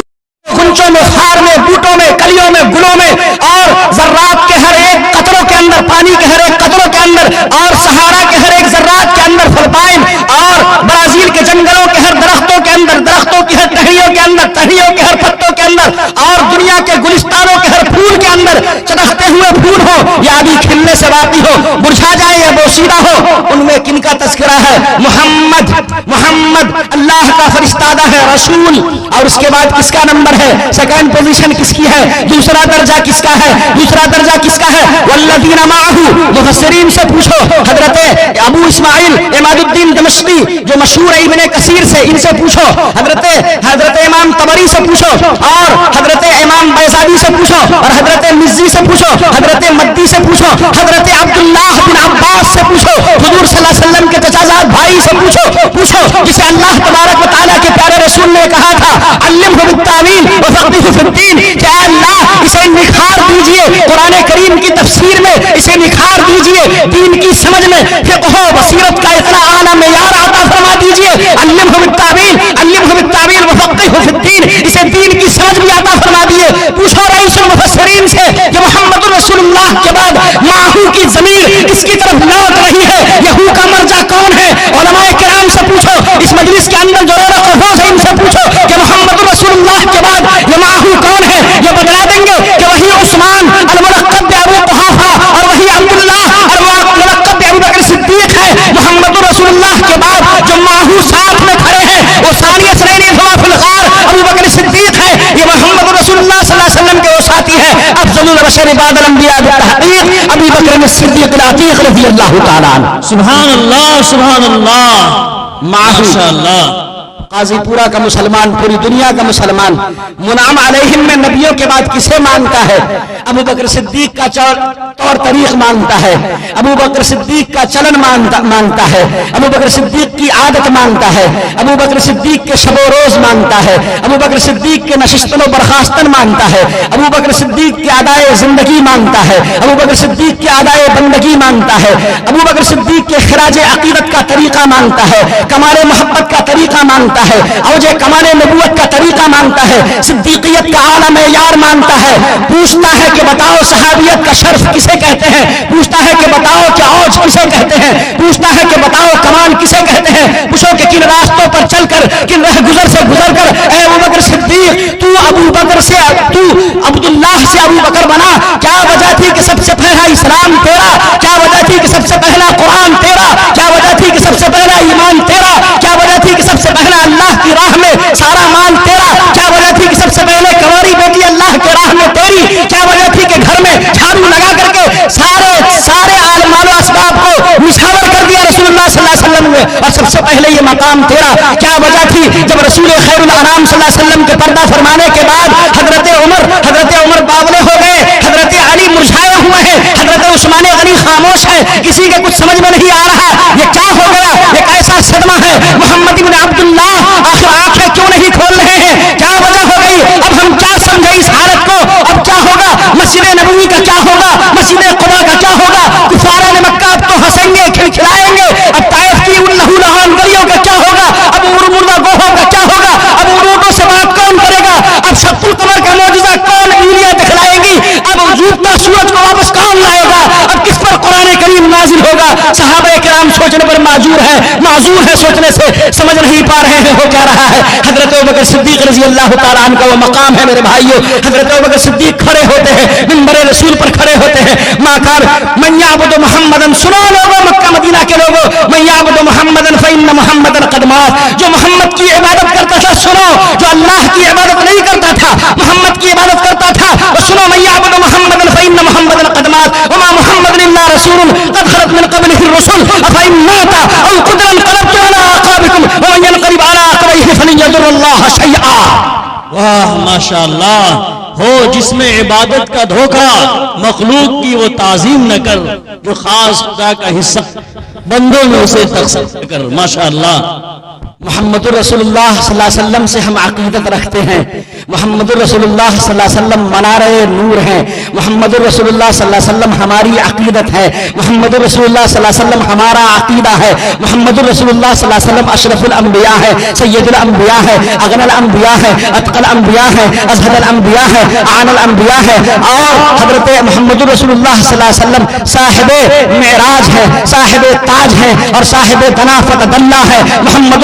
اندر، ٹہنیوں کے ہر پتوں کے اندر اور دنیا کے گلستانوں کے ہر پھول کے اندر چمکتے ہوئے پھول ہو یا ابھی کھلنے سے باقی ہو، مرجھا جائے یا بوسیدہ ہو، ان میں کن کا تذکرہ ہے؟ محمد اللہ کا فرستادہ ہے، رسول. اور اس کے بعد کس کا نمبر ہے؟ سیکنڈ پوزیشن کس کی ہے؟ دوسرا درجہ کس کا ہے؟ والذین معہ. مفسرین سے پوچھو، حضرت ابو اسماعیل عماد الدین دمشقی جو مشہور ہے ابن کثیر سے، ان سے پوچھو، حضرت امام طبری سے پوچھو، اور حضرت امام بیضاوی سے پوچھو، اور حضرت مزی سے پوچھو، حضرت مدی سے پوچھو، حضرت عبداللہ بن عباس سے پوچھو، حضور صلی اللہ علیہ وسلم کے چچازاد بھائی سے پوچھو جسے اللہ تبارک و تعالیٰ کے پیارے رسول نے کہا تھا علمہ بالتاویل وفقہہ فی الدین، کہ اے اللہ اسے نکھار دیجئے قرآن کریم کی تفسیر میں، اسے نکھار دیجئے دین کی سمجھ میں، فقہ و بصیرت کا اتنا اعلیٰ معیار عطا فرما دیجئے. علمہ بالتاویل وفقہہ فی الدین، اسے دین کی سمجھ بھی عطا فرما دیے. پوچھو رئیس المفسرین سے کہ محمد رسول اللہ کے بعد ماہو کی ضمیر کس کی طرف لوٹ رہی ہے؟ یہو کا مرجع کون ہے؟ علماء کرام سے پوچھو، اس مجلس کے اندر جو رونق افروز ہے ان سے پوچھو کہ محمد رسول اللہ کے بعد یہ ماہو کون ہے؟ یہ بتلا دیں گے کہ وہی عثمان الملقب بابو قحافہ اور وہی عبداللہ الملقب بابو بکر صدیق ہے. محمد رسول اللہ کے بعد جو ماہو ساتھ میں کھڑے ہیں وہ ثانی اثنین فی الغار ابو بکر صدیق ہے. یہ محمد رسول اللہ صلی اللہ علیہ وسلم کے وہ ساتھی ہیں افضل البشر بعد الانبیاء بالتحقیق ابو بکر الصدیق العتیق رضی اللہ تعالیٰ عنہ. سبحان اللہ، سبحان اللہ، ماشاء اللہ. قاضی پورا کا مسلمان، پوری دنیا کا مسلمان منعم علیہم میں نبیوں کے بعد کسے مانتا ہے؟ ابو بکر صدیق کا طور طریق مانتا ہے، ابو بکر صدیق کا چلن مانتا ہے، ابو بکر صدیق کی عادت مانتا ہے، ابو بکر صدیق کے شب و روز مانتا ہے، ابو بکر صدیق کے نشستن و برخاستن مانتا ہے، ابو بکر صدیق کی ادائے زندگی مانتا ہے، ابو بکر صدیق کی ادائے بندگی مانتا ہے، ابو بکر صدیق کے خراج عقیدت کا طریقہ مانتا ہے، کمال محبت کا طریقہ مانتا ہے، اوج کمال نبوت کا طریقہ مانتا ہے، صدیقیت کا اعلیٰ معیار مانتا ہے. پوچھتا ہے کہ بتاؤ صحابیت کا شرف کسے کہتے ہیں؟ پوچھتا ہے کہ بتاؤ کہ اوج کسے کہتے ہیں؟ پوچھتا ہے کہ بتاؤ کمال کسے کہتے ہیں؟ پوچھو کہ کن راستوں پر چل کر، کن رہ گزر سے گزر کر اے ابو بکر صدیق تو عبداللہ سے ابو بکر بنا؟ کیا وجہ تھی کہ سب سے پہلا اسلام تیرا؟ کیا وجہ تھی کہ سب سے پہلا قرآن تیرا؟ کیا وجہ تھی کہ سب سے پہلا ایمان تیرا؟ کیا وجہ تھی کہ سب سے پہلا اللہ کی راہ میں سارا مال تیرا؟ کیا وجہ تھی کہ سب سے پہلے کنواری بیٹی اللہ کی راہ میں تیری؟ کیا وجہ تھی کہ گھر میں جھاڑو لگا کر کے سارے مال و اسباب کو نچھاور کر دیا رسول اللہ صلی اللہ علیہ وسلم نے، اور سب سے پہلے یہ مقام تیرا؟ کیا وجہ تھی جب رسول خیر الانام صلی اللہ علیہ وسلم کے پردہ فرمانے کے بعد حضرت عمر باولے ہو گئے، حضرت علی مرجھائے ہوئے ہیں، حضرت عثمان غنی خاموش ہے، کسی کے کچھ سمجھ میں نہیں آ رہا یہ کیا ہو گیا؟ یہ کیسا صدمہ ہے؟ محمد بن عبداللہ آخر آنکھیں کیوں نہیں کھول رہے ہیں؟ کیا وجہ ہو گئی؟ اب ہم کیا سمجھے اس حالت کو؟ اب کیا ہوگا؟ مسجد نبوی کا کیا ہوگا؟ مسجد قباء کا کیا ہوگا؟ کفاران مکہ اب تو ہنسیں گے، کھلکھلائیں گے. اب طائف کی ان لہو لہان گلیوں کا کیا ہوگا؟ اب مردہ گوہوں کا کیا ہوگا؟ اب اونٹوں سے بات کون کرے گا؟ اب شق القمر کا معجزہ کون انگلیاں دکھلائے گی؟ اب ڈوبتا سورج کو واپس کون لائے گا؟ اب کس پر قرآن کریم نازل ہوگا؟ صحابہ کرام سوچنے پر معذور ہے سوچنے سے سمجھ نہیں پا رہے ہیں ہو کیا رہا ہے. حضرت ابوبکر صدیق رضی اللہ تعالیٰ عنہ کا وہ مقام ہے میرے بھائیو. حضرت ابوبکر صدیق کھڑے ہوتے ہیں، منبر رسول پر کھڑے ہوتے ہیں. من یعبد محمدن، سنو لوگوں مکہ مدینہ کے لوگوں، من یعبد محمدن فإن محمدن قد مات. جو محمد کی عبادت کرتا تھا سنو، جو اللہ کی عبادت نہیں کرتا تھا محمد کی عبادت کرتا تھا وہ سنو. من یعبد محمدن فإن محمدن قد مات وما محمد الا رسول قد خلت من قبله الرسل افإن مات او قتل انقلبتم على اعقابكم ومن ينقلب على عقبيه فلن يضر الله شيئا. واہ ماشاء اللہ. ہو جس میں عبادت کا دھوکہ، مخلوق کی وہ تعظیم نہ کر جو خاص خدا کا حصہ بندوں میں اسے تقسیم کر. ماشاء اللہ. محمد رسول اللہ صلی اللہ علیہ وسلم سے ہم عقیدت رکھتے ہیں. محمد رسول اللہ صلی اللہ علیہ وسلم منار نور ہیں. محمد رسول اللہ صلی اللہ علیہ وسلم ہماری عقیدت ہے. محمد رسول اللہ صلی اللہ علیہ وسلم ہمارا عقیدہ ہے. محمد رسول اللہ صلی اللہ علیہ وسلم اشرف الانبیاء ہے، سید الانبیاء ہے، اغنى الانبیاء ہے، اتقى الانبیاء ہے، ازہد الانبیاء ہے، اعان الانبیاء ہے. اور حضرت محمد رسول اللہ صلی اللہ علیہ وسلم صاحب معراج ہے، صاحب تاج ہے اور صاحب دنا فتدلہ ہے. محمد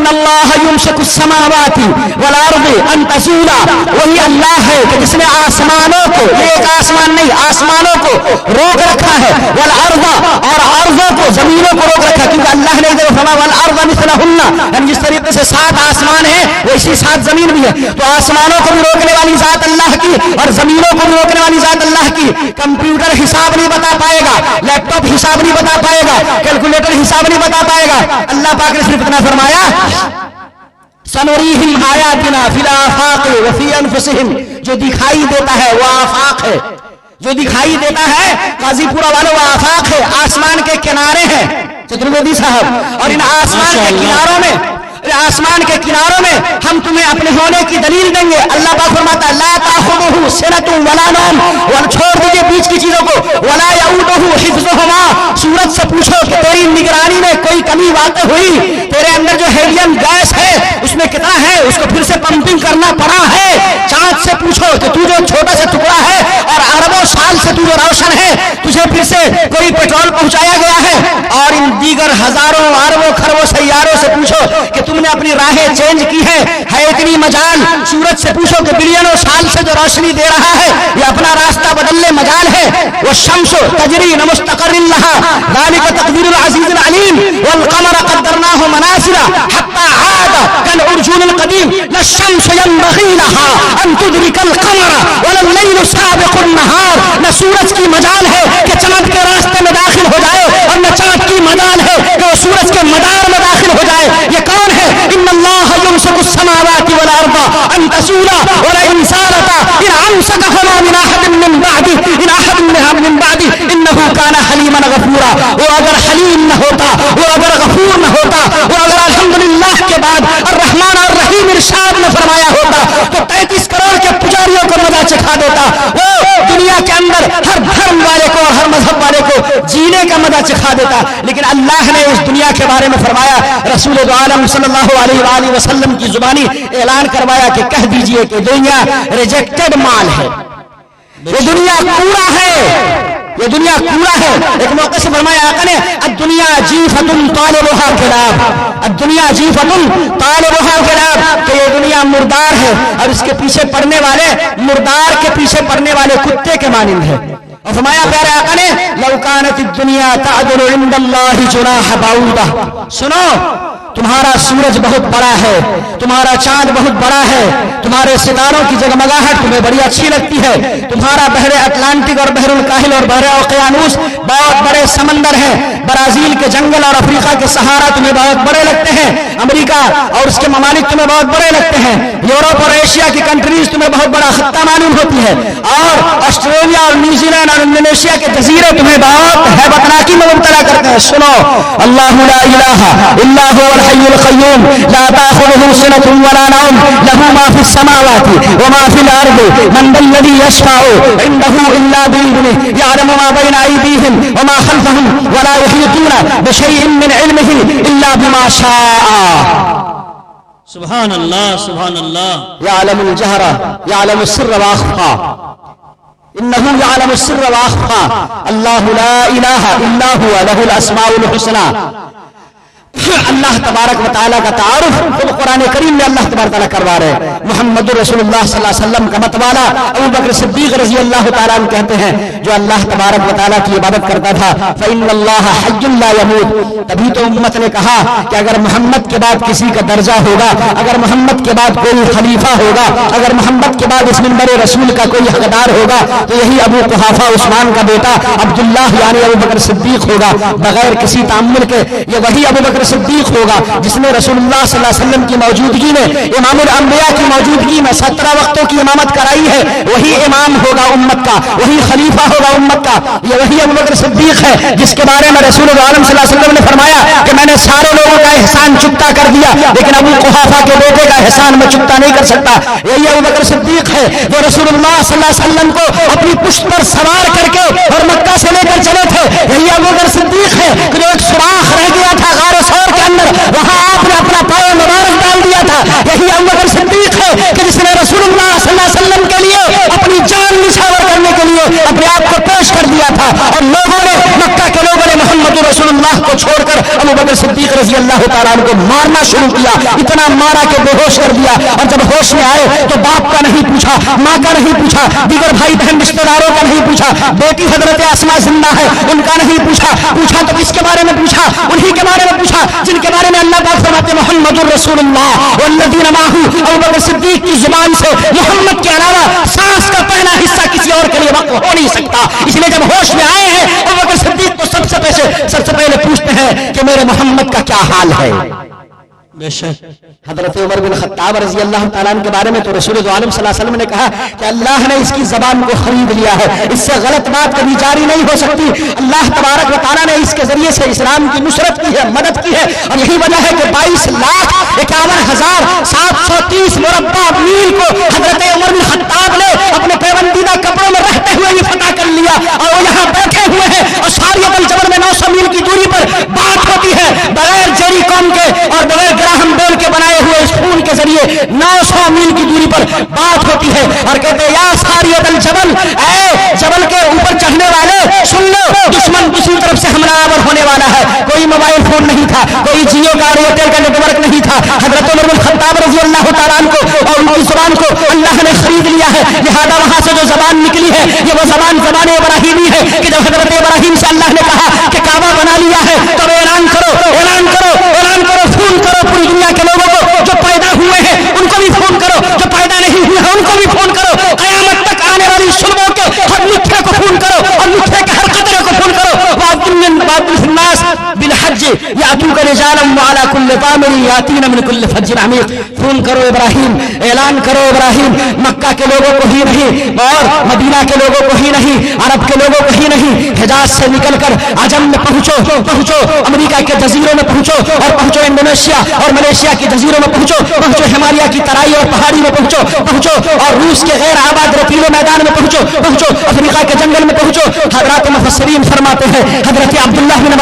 ان اللہ یمسک السماوات والارض ان تزولا، وہی اللہ ہے کہ جس نے آسمانوں کو، یہ ایک آسمان نہیں، آسمانوں کو روک رکھا ہے، والارض اور ارضوں کو، زمینوں کو روک رکھا، کیونکہ اللہ نے ادھر فرمایا والارض مثلہن، یعنی جس طریقے سے 7 آسمان ہیں ویسی 7 زمین بھی ہے، تو آسمانوں کو بھی روکنے والی ذات اللہ کی اور زمینوں کو بھی روکنے والی ذات اللہ کی۔ کمپیوٹر حساب نہیں بتا پائے گا، لیپ ٹاپ حساب نہیں بتا پائے گا، کیلکولیٹر حساب نہیں بتا پائے گا، اللہ پاک نے صرف اتنا فرمایا سنوریہم آیاتنا فی الآفاق وفی انفسہم، جو دکھائی دیتا ہے وہ آفاق ہے، جو دکھائی دیتا ہے قاضی پورا والوں وہ آفاق ہے، آسمان کے کنارے ہیں چترویدی صاحب، اور ان آسمان کے کناروں میں، آسمان کے کناروں میں ہم تمہیں اپنے ہونے کی دلیل دیں گے۔ اللہ پاک فرماتا ہے لا تأخذہ سنۃ ولا نوم، اور چھوڑ دیجئے بیچ کی چیزوں کو، ولا یؤودہ حفظہما، سورج سے پوچھو کہ تیری نگرانی میں کوئی کمی واقع ہوئی، تیرے اندر جو ہیلیم گیس ہے اس میں کتنا ہے، اس کو پھر سے پمپنگ کرنا پڑا ہے۔ چاند سے پوچھو کہ تو جو چھوٹا سا ٹکڑا ہے اور اربوں سال سے تو جو روشن ہے، تجھے پھر سے کوئی پیٹرول پہنچایا گیا ہے، اور ان دیگر ہزاروں اربوں خربوں سیاروں سے پوچھو کہ تم نے اپنی راہیں چینج کی ہے اتنی مجال۔ سورج سے پوچھو کہ بلینوں سال سے جو روشنی دے رہا ہے یہ اپنا راستہ بدلنے مجال ہے۔ والشمس تجری لمستقر لها ذلك تقدیر العزیز العلیم، والقمر قدرناه منازل حتى عاد كالعرجون القدیم، لا الشمس ينبغي لها ان تدرك القمر ولا الليل سابق النهار، نہ سورج کی مجال ہے کہ چاند کے راستے میں داخل ہو جائے، اور نہ چاند کی مجال ہے کہ وہ سورج کے مدار میں داخل ہو جائے۔ یہ کون ہے؟ ان اللہ یمسک السماوات والارض ان تزولا ولئن زالتا ان امسکہما من احد من بعدہ ان احد من بعدہ انہ کان حلیما غفورا۔ وہ اگر حلیم نہ ہوتا، وہ اگر غفور نہ ہوتا، وہ اگر الحمدللہ کے بعد الرحمن الرحیم ارشاد نہ فرمایا ہوتا تو 33 کروڑ کے پجاریوں کو مزہ چکھا دیتا۔ وہ دنیا کے اندر ہر دھرم والے کو اور ہر مذہب والے کو جینے کا مزہ چکھا دیتا، لیکن اللہ نے اس دنیا کے بارے میں فرمایا، رسول عالم صلی اللہ علیہ وآلہ وسلم کی زبانی اعلان کروایا کہ کہہ دیجئے کہ دنیا ریجیکٹڈ مال ہے، یہ دنیا کوڑا ہے، یہ دنیا کوڑا ہے۔ ایک موقع سے فرمایا آقا نے الدنیا جیفۃ طالبها کلاب، الدنیا جیفۃ طالبها کلاب، کہ یہ دنیا مردار ہے اور اس کے پیچھے پڑنے والے مردار کے پیچھے پڑنے والے کتے کے مانند ہے۔ اور فرمایا پیارے آقا نے لو کانت الدنیا تعدل عند اللہ جناح بعوضہ، سنو تمہارا سورج بہت بڑا ہے، تمہارا چاند بہت بڑا ہے، تمہارے ستاروں کی جگمگاہٹ تمہیں بڑی اچھی لگتی ہے، تمہارا بحر اٹلانٹک اور بحر الکاہل اور بحر اوقیانوس بہت بڑے سمندر ہیں، برازیل کے جنگل اور افریقہ کے صحارا تمہیں بہت بڑے لگتے ہیں، امریکہ اور اس کے ممالک تمہیں بہت بڑے لگتے ہیں، یورپ اور ایشیا کی کنٹریز تمہیں بہت بڑا خطہ معلوم ہوتی ہے، اور آسٹریلیا اور نیوزی لینڈ اور انڈونیشیا کے جزیرے تمہیں بہت ہیبتناکی میں مبتلا کرتے ہیں۔ سنو اللہ لا الہ الا هو الحي القيوم لا تأخذه سنة ولا نوم له ما في السماوات وما في الأرض من ذا الذي يشفع عنده إلا بإذنه يعلم ما بين أيديهم وما خلفهم ولا يحيطون بشيء من علمه إلا بما شاء۔ سبحان اللہ سبحان اللہ۔ يعلم الجهر يعلم السر وأخفى إنه يعلم السر وأخفى الله لا إله إلا هو له الأسماء الحسنى۔ اللہ تبارک و تعالیٰ کا تعارف خود قرآن کریم میں اللہ تبارک تعالیٰ کروا رہے ہیں۔ محمد رسول اللہ صلی اللہ علیہ وسلم کا متوالا ابو بکر صدیق رضی اللہ تعالیٰ عنہ کہتے ہیں جو اللہ تبارک و تعالیٰ کی عبادت کرتا تھا فإن اللہ حی لا يموت، تبھی تو امت نے کہا کہ اگر محمد کے بعد کسی کا درجہ ہوگا، اگر محمد کے بعد کوئی خلیفہ ہوگا، اگر محمد کے بعد اس منبر رسول کا کوئی حقدار ہوگا تو یہی ابو قحافہ عثمان کا بیٹا عبداللہ یعنی ابو بکر صدیق ہوگا، بغیر کسی تعمل کے یہ وہی ابو بکر صدیق ہوگا جس نے رسول اللہ صلی اللہ علیہ وسلم کی موجودگی میں، امام الانبیاء کی موجودگی میں 17 وقتوں کی امامت کرائی ہے، وہی امام ہوگا امت کا، وہی خلیفہ ہوگا امت کا، یہ وہی ابو بکر صدیق ہے جس کے بارے میں رسول عالم صلی اللہ علیہ وسلم نے فرمایا کہ میں نے سارے لوگوں کا احسان چکتا کر دیا لیکن ابو قحافہ کے بیٹے کا احسان میں چکتا نہیں کر سکتا۔ یہی ابو بکر صدیق ہے جو رسول اللہ صلی اللہ علیہ وسلم کو اپنی پشت پر سوار کر کے اور مکہ سے لے کر چلے تھے، یہی ابو بکر صدیق ہے کہ جو ایک سوراخ رہ گیا تھا غار ثور کے اندر، وہاں آپ نے اپنا پاؤں مبارک ڈال دیا تھا، یہی ابو بکر صدیق ہے کہ جس نے رسول اللہ صلی اللہ علیہ وسلم کے لیے اپنی جان نچھاور کرنے کے لیے اپنے آپ کو پیش کر دیا تھا، اور لوگوں نے مکہ کے لوگوں نے محمد رسول اللہ کو چھوڑ کر ابو بکر صدیق رضی اللہ تعالیٰ عنہ کو مارنا شروع کیا، اتنا مارا کہ بے ہوش کر دیا، اور جب ہوش میں آئے تو باپ کا نہیں پوچھا، ماں کا نہیں پوچھا، دیگر بھائی بہن رشتہ داروں کا نہیں پوچھا، بیٹی حضرت اسماء زندہ ہے ان کا نہیں پوچھا، پوچھا تو کس کے بارے میں پوچھا؟ انہی کے بارے میں پوچھا جن کے بارے میں اللہ پاک فرماتے محمد الرسول اللہ والذین معہ، ابو بکر صدیق کی زبان سے محمد کے علاوہ سانس کا پہلا حصہ کسی اور کے لیے وقف ہو نہیں سکتا، اس لیے جب ہوش میں آئے ہیں ابو بکر صدیق تو سب سے پہلے پوچھتے ہیں کہ میرے محمد کا کیا حال ہے۔ حضرت عمر بن خطاب رضی اللہ تعالیٰ عنہ کے بارے میں تو رسول عالم صلی اللہ علیہ وسلم نے کہا کہ اللہ نے اس کی زبان کو خرید لیا ہے، اس سے غلط بات کبھی جاری نہیں ہو سکتی، اللہ تبارک و تعالیٰ نے اس کے ذریعے سے اسلام کی نصرت کی ہے، مدد کی ہے، اور یہی وجہ ہے کہ 22,51,730 مربع میل کو حضرت عمر بن خطاب نے اپنے پیوندیدہ کپڑوں میں رہتے ہوئے ہی فتح کر لیا، اور وہ یہاں بیٹھے ہوئے ہیں اور ساریت الجبل میں 900 میل کی دوری پر بات ہوتی ہے، بغیر جیری کام کے اور بغیر گراہم بیل کے بنائے ہوئے اس خون کے ذریعے 900 میل کی دوری پر بات ہوتی ہے، اور کہتے ہیں یا ساریت الجبل، اے جبل کے اوپر چڑھنے والے سن لو، دشمن دوسری طرف سے حملہ آور ہونے والا ہے۔ کوئی موبائل فون نہیں تھا، کوئی جیو کا ایئرٹیل کا نیٹ ورک نہیں تھا، حضرت عمر بن خطاب رضی اللہ تعالیٰ عنہ کو اور ان کی زبان کو اللہ نے خرید لیا ہے، لہذا وہاں سے جو زبان نکلی ہے یہ وہ زبان ابراہیمی ہے کہ جب حضرت ابراہیم سے اللہ نے کہا کہ کعبہ بنا لیا ہے تو اعلان کرو، اعلان کرو، اعلان کرو، فون کرو پوری دنیا کے لوگوں کو، جو پیدا ہوئے ہیں ان کو بھی فون کرو، جو پیدا نہیں ہوئے ہیں ان کو بھی فون کرو، قیامت تک آنے والی شلبوں کے ہر لکھے کو فون کرو اور لکھے کے ہر قطرے کو فون کرو، وَأَذِّنْ النَّاسَ بِالْحَجِّ يَأْتُوكَ رِجَالًا وَعَلَى كُلِّ ضَامِرٍ يَأْتِينَ مِنْ كُلِّ فَجٍّ عَمِيقٍ۔ فون کرو ابراہیم، اعلان کرو ابراہیم، مکہ کے لوگوں کو ہی نہیں اور مدینہ کے لوگوں کو ہی نہیں، عرب کے لوگوں کو ہی نہیں، حجاز سے نکل کر عجم میں پہنچو، امریکہ کے جزیروں میں پہنچو، اور پہنچو انڈونیشیا اور ملیشیا کی جزیروں میں پہنچو ہمالیہ کی ترائی اور پہاڑی میں پہنچو اور روس کے غیر آباد رتیلے میدان میں پہنچو افریقہ کے جنگل میں پہنچو۔ حضرات مفسرین فرماتے ہیں حضرت عبداللہ بن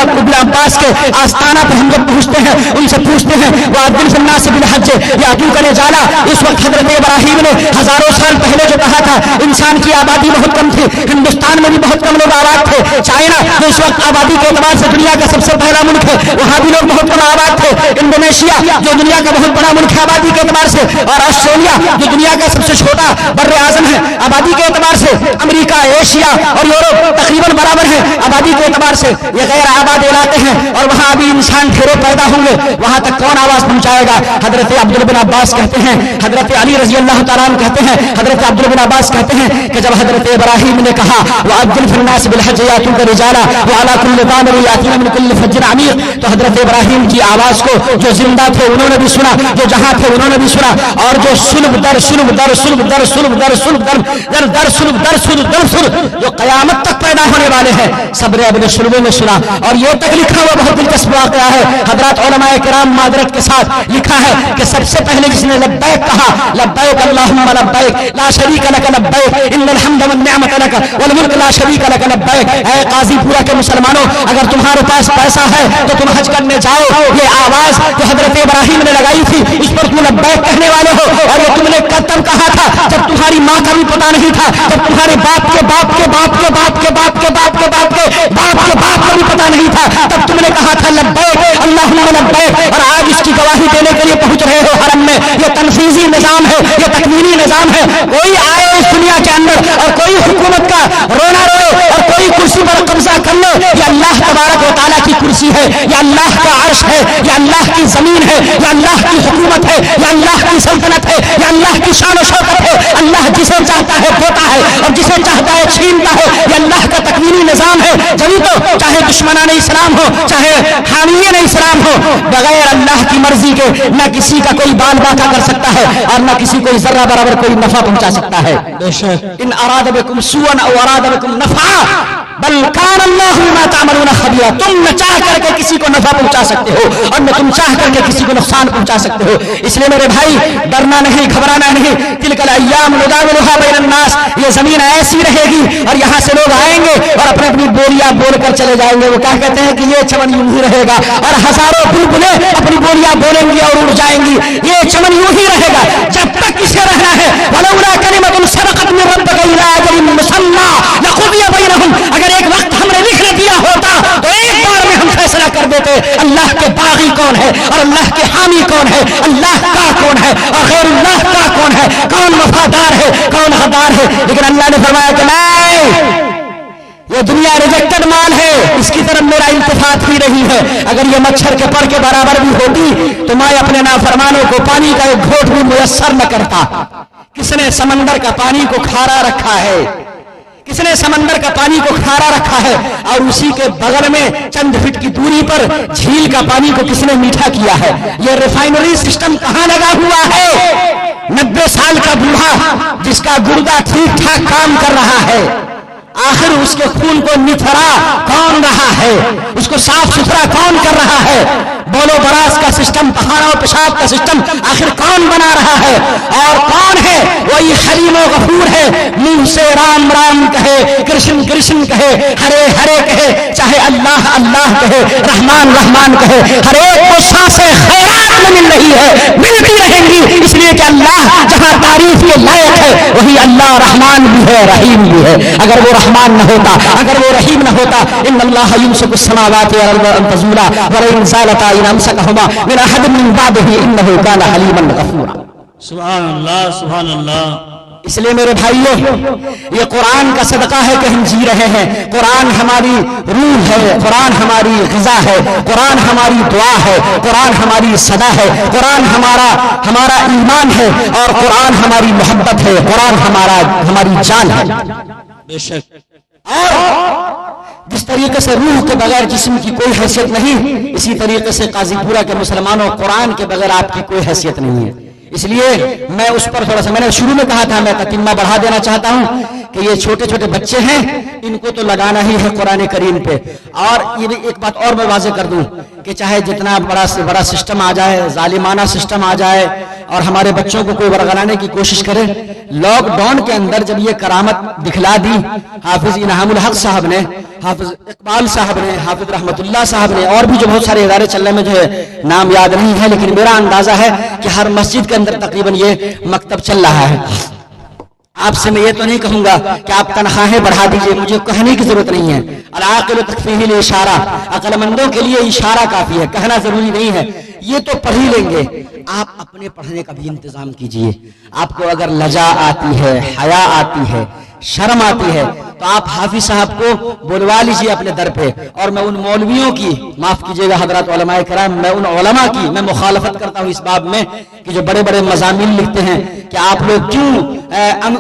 عباس کے آستانہ پر ہم جب پہنچتے ہیں ان سے پوچھتے ہیں وَأَذِّنْ فِي النَّاسِ بِالْحَجِّ يَأْتُوكَ رِجَالًا، اس وقت حضرت ابراہیم نے ہزاروں سال پہلے جو کہا تھا، انسان کی آبادی بہت کم تھی، ہندوستان میں بھی بہت کم لوگ آباد تھے، چائنا جو اس وقت آبادی کے اعتبار سے دنیا کا سب سے پہلا ملک ہے وہاں بھی لوگ بہت کم آباد تھے، انڈونیشیا جو دنیا کا بہت بڑا ملک ہے آبادی کے اعتبار سے، اور آسٹریلیا جو دنیا کا سب سے چھوٹا بر اعظم ہے آبادی کے اعتبار سے، امریکہ، ایشیا اور یورپ تقریباً برابر ہے آبادی کے اعتبار سے، یہ غیر آباد علاقے ہیں اور وہاں ابھی انسان ڈھیروں پیدا ہوں گے، وہاں تک کون آواز پہنچائے گا؟ حضرت عبداللہ بن عباس کہتے ہیں، حضرت علی رضی اللہ تعالیٰ عنہ کہتے ہیں، حضرت عبداللہ بن عباس کہتے ہیں کہ جب حضرت ابراہیم نے کہا وَأَذِّنْ فِي النَّاسِ بِالْحَجِّ يَأْتُوكَ رِجَالًا وَعَلَى كُلِّ ضَامِرٍ يَأْتِينَ مِنْ كُلِّ فَجٍّ عَمِيقٍ، تو حضرت ابراہیم کی آواز کو جو زندہ تھے انہوں نے بھی سنا، جو جہاں تھے انہوں نے بھی سنا، اور جو سلب در سلب در سلب در سلب در سلب در در در سلب در سلب در سلب جو قیامت تک پیدا ہونے والے ہیں سب نے اپنے سلبوں میں سنا۔ اور یہ تک لکھا ہوا بہت دلچسپ واقعہ ہے، حضرات علماء کرام معذرت کے ساتھ لکھا ہے کہ سب سے پہلے جس نے لبیک کہا، لبیک اللہم لبیک لا شریک لک لبیک ان الحمد والنعمت لک والملک لا شریک لک لبیک، اے قاضی پورا کے مسلمانوں اگر تمہارے پاس پیسہ ہے تو تم حج کرنے جاؤ، یہ آواز جو حضرت ابراہیم نے لگائی تھی اس پر تم لبیک کہنے والے ہو، اور یہ تم نے تب کہا تھا جب تمہاری ماں کا بھی پتہ نہیں تھا، جب تمہارے باپ کے باپ کے باپ کے باپ کے باپ کے باپ کے باپ کے باپ کے باپ کا بھی پتہ نہیں تھا، تب تم نے کہا تھا لبیک اللہم لبیک، اور آج اس کی گواہی دینے کے لیے پہنچ رہے ہو حرم میں۔ یہ تنفیذی نظام ہے، یہ تکوینی نظام ہے، کوئی آئے اس دنیا کے اندر اور کوئی حکومت کا رونا روئے اور کوئی کرسی پر قبضہ کر لے، یہ اللہ تبارک و تعالیٰ کی کرسی ہے، یہ اللہ کا عرش ہے، یہ اللہ کی زمین ہے، یہ اللہ کی حکومت ہے، یہ اللہ کی سلطنت ہے، یہ اللہ کی شان و شوکت ہے، اللہ جسے چاہتا ہے دیتا ہے اور جسے چاہتا ہے چھینتا ہے، یہ اللہ کا تکوینی نظام ہے۔ جبھی تو چاہے دشمنان اسلام ہو چاہے حامیین اسلام ہو، بغیر اللہ کی مرضی کے نہ کسی کا کوئی بال باقا کر سکتا ہے اور نہ کسی کو ذرہ برابر کوئی نفع پہنچا سکتا ہے۔ ان اراد بکم سوءا او اراد بکم نفعا بل کان اللہ بما تعملون خبیرا، تم نہ چاہ کر کے کسی کو نفع پہنچا سکتے ہو اور نہ تم چاہ کر کے کسی کو نقصان پہنچا سکتے ہو، اس لیے میرے بھائی ڈرنا نہیں، گھبرانا نہیں۔ تلک الایام نداولها بین الناس، یہ زمین ایسی رہے گی اور یہاں سے لوگ آئیں گے اور اپنی اپنی بولیاں بول کر چلے جائیں گے، وہ کیا کہتے ہیں کہ یہ چمن یوں ہی رہے گا، اور ہزاروں بلبلیں اپنی بولیاں بولیں گی اور اڑ جائیں گی، یہ چمن یوں ہی رہے گا جب تک اسے رہنا ہے۔ ولولا کلمۃ سبقت من ربک الی اجل مسمى لقضی بینہم، اگر ایک وقت ہم نے لکھ دیا ہوتا تو ایک بار میں ہم فیصلہ کر دیتے، اللہ کے باغی کون ہے اور اللہ کے حامی کون ہے، اللہ کا کون ہے اور غیر اللہ کا کون ہے، کون وفادار ہے کون غدار ہے۔ لیکن اللہ نے فرمایا کہ نہیں، یہ دنیا ریجیکٹڈ مال ہے، اس کی طرف میرا التفات ہی نہیں ہے۔ اگر یہ مچھر کے پر کے برابر بھی ہوتی تو میں اپنے نافرمانوں کو پانی کا ایک گھونٹ بھی میسر نہ کرتا۔ کس نے سمندر کا پانی کو کھارا رکھا ہے، کس نے سمندر کا پانی کو کھارا رکھا ہے، اور اسی کے بغل میں چند فٹ کی دوری پر جھیل کا پانی کو کس نے میٹھا کیا ہے۔ یہ ریفائنری سسٹم کہاں لگا ہوا ہے؟ 90 سال کا بوڑھا جس کا گردہ ٹھیک ٹھاک کام کر رہا ہے، آخر اس کے خون کو نتھرا کون رہا ہے، اس کو صاف ستھرا کون کر رہا ہے؟ بولو براس کا سسٹم، پہاڑوں پیشاب کا سسٹم آخر کون بنا رہا ہے؟ اور کون ہے؟ وہی حلیم و غفور ہے، منہ سے رام رام کہے، کرشن کرشن کہے، ہرے ہرے کہے، چاہے اللہ اللہ کہے، رحمان رحمان کہے، ہر ایک کو سانسیں خیرات میں مل رہی ہے، ملتی رہیں گی، اس لیے کہ اللہ جہاں تعریف کے لائق ہے وہی اللہ رحمان بھی ہے رحیم بھی ہے۔ اگر وہ رحمان نہ ہوتا، اگر وہ رحیم نہ ہوتا، ان اللہ یمسک السماوات والارض ان تزولا ولئن زالتا ان امسکهما من احد من بعده انه كان حلیما غفورا۔ سبحان اللہ سبحان اللہ۔ اس لیے میرے بھائیوں، یہ قرآن کا صدقہ ہے کہ ہم جی رہے ہیں۔ قرآن ہماری روح ہے، قرآن ہماری غذا ہے، قرآن ہماری دعا ہے، قرآن ہماری صدا ہے، قرآن ہمارا ایمان ہے، اور قرآن ہماری محبت ہے، قرآن ہماری جان ہے۔ بے شک۔ اور جس طریقے سے روح کے بغیر جسم کی کوئی حیثیت نہیں، اسی طریقے سے قاضی پورہ کے مسلمانوں قرآن کے بغیر آپ کی کوئی حیثیت نہیں ہے۔ اس لیے میں اس پر تھوڑا سا، میں نے شروع میں کہا تھا، میں تتمہ بڑھا دینا چاہتا ہوں کہ یہ چھوٹے چھوٹے بچے ہیں، ان کو تو لگانا ہی ہے قرآن کریم پہ۔ اور یہ بھی ایک بات اور میں واضح کر دوں کہ چاہے جتنا بڑا سے بڑا سسٹم آ جائے، ظالمانہ سسٹم آ جائے، اور ہمارے بچوں کو کوئی ورگلانے کی کوشش کرے، لاک ڈاؤن کے اندر جب یہ کرامت دکھلا دی حافظ انعام الحق صاحب نے، حافظ اقبال صاحب نے، حافظ رحمت اللہ صاحب نے، اور بھی جو بہت سارے ادارے چلنے میں جو ہے نام یاد نہیں ہے، لیکن میرا اندازہ ہے کہ ہر مسجد کے اندر تقریباً یہ مکتب چل رہا ہے۔ آپ سے میں یہ تو نہیں کہوں گا کہ آپ تنخواہیں بڑھا دیجئے، مجھے کہنے کی ضرورت نہیں ہے۔ العاقل تکفیہ الاشارہ، عقل مندوں کے لیے اشارہ کافی ہے، کہنا ضروری نہیں ہے۔ یہ تو پڑھ ہی لیں گے، آپ اپنے پڑھنے کا بھی انتظام کیجئے۔ آپ کو اگر لجا آتی ہے، حیا آتی ہے، شرم آتی ہے، تو آپ حافظ صاحب کو بلوا لیجئے اپنے در پہ۔ اور میں ان مولویوں کی، معاف کیجئے گا حضرات علماء کرام، میں ان علماء کی میں مخالفت کرتا ہوں اس باب میں کہ جو بڑے بڑے مضامین لکھتے ہیں کہ آپ لوگ کیوں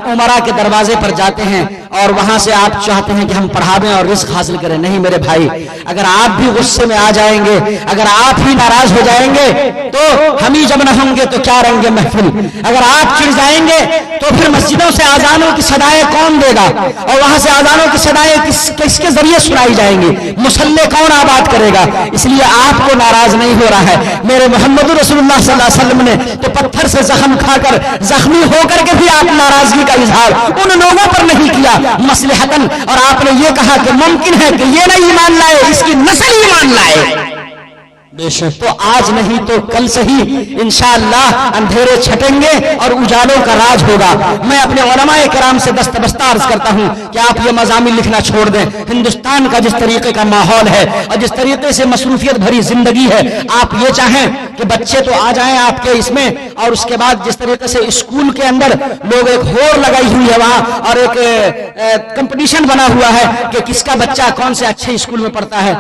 عمرہ کے دروازے پر جاتے ہیں اور وہاں سے آپ چاہتے ہیں کہ ہم پڑھا دیں اور رزق حاصل کریں۔ نہیں میرے بھائی، اگر آپ بھی غصے میں آ جائیں گے، اگر آپ ہی ناراض ہو جائیں گے تو ہم ہی جب نہ ہوں گے تو کیا رہیں گے محفل۔ اگر آپ چڑ جائیں گے تو پھر مسجدوں سے اذانوں کی صدائیں کون دے گا، اور وہاں سے اذانوں کی صدائیں کس کے ذریعے سنائی جائیں گی، مصلی کون آباد کرے گا؟ اس لیے آپ کو ناراض نہیں ہو رہا ہے۔ میرے محمد رسول اللہ صلی اللہ علیہ وسلم نے تو پتھر سے زخم کھا کر، زخمی ہو کر کے بھی آپ ناراضگی کا اظہار ان لوگوں پر نہیں کیا مصلحتاً، اور آپ نے یہ کہا کہ ممکن ہے کہ یہ نہ ایمان لائے، اس کی نسل ایمان لائے۔ بے شک۔ تو آج نہیں تو کل سے ہی انشاءاللہ اندھیرے چھٹیں گے اور اجالوں کا راج ہوگا۔ میں اپنے علماء کرام سے دست بستہ عرض کرتا ہوں کہ آپ یہ مضامین لکھنا چھوڑ دیں۔ ہندوستان کا جس طریقے کا ماحول ہے اور جس طریقے سے مصروفیت بھری زندگی ہے، آپ یہ چاہیں کہ بچے تو آ جائیں آپ کے اس میں، اور اس کے بعد جس طریقے سے اسکول کے اندر لوگ ایک ہور لگائی ہوئی ہے وہاں، اور ایک کمپٹیشن بنا ہوا ہے کہ کس کا بچہ کون سے اچھے اسکول میں پڑھتا ہے۔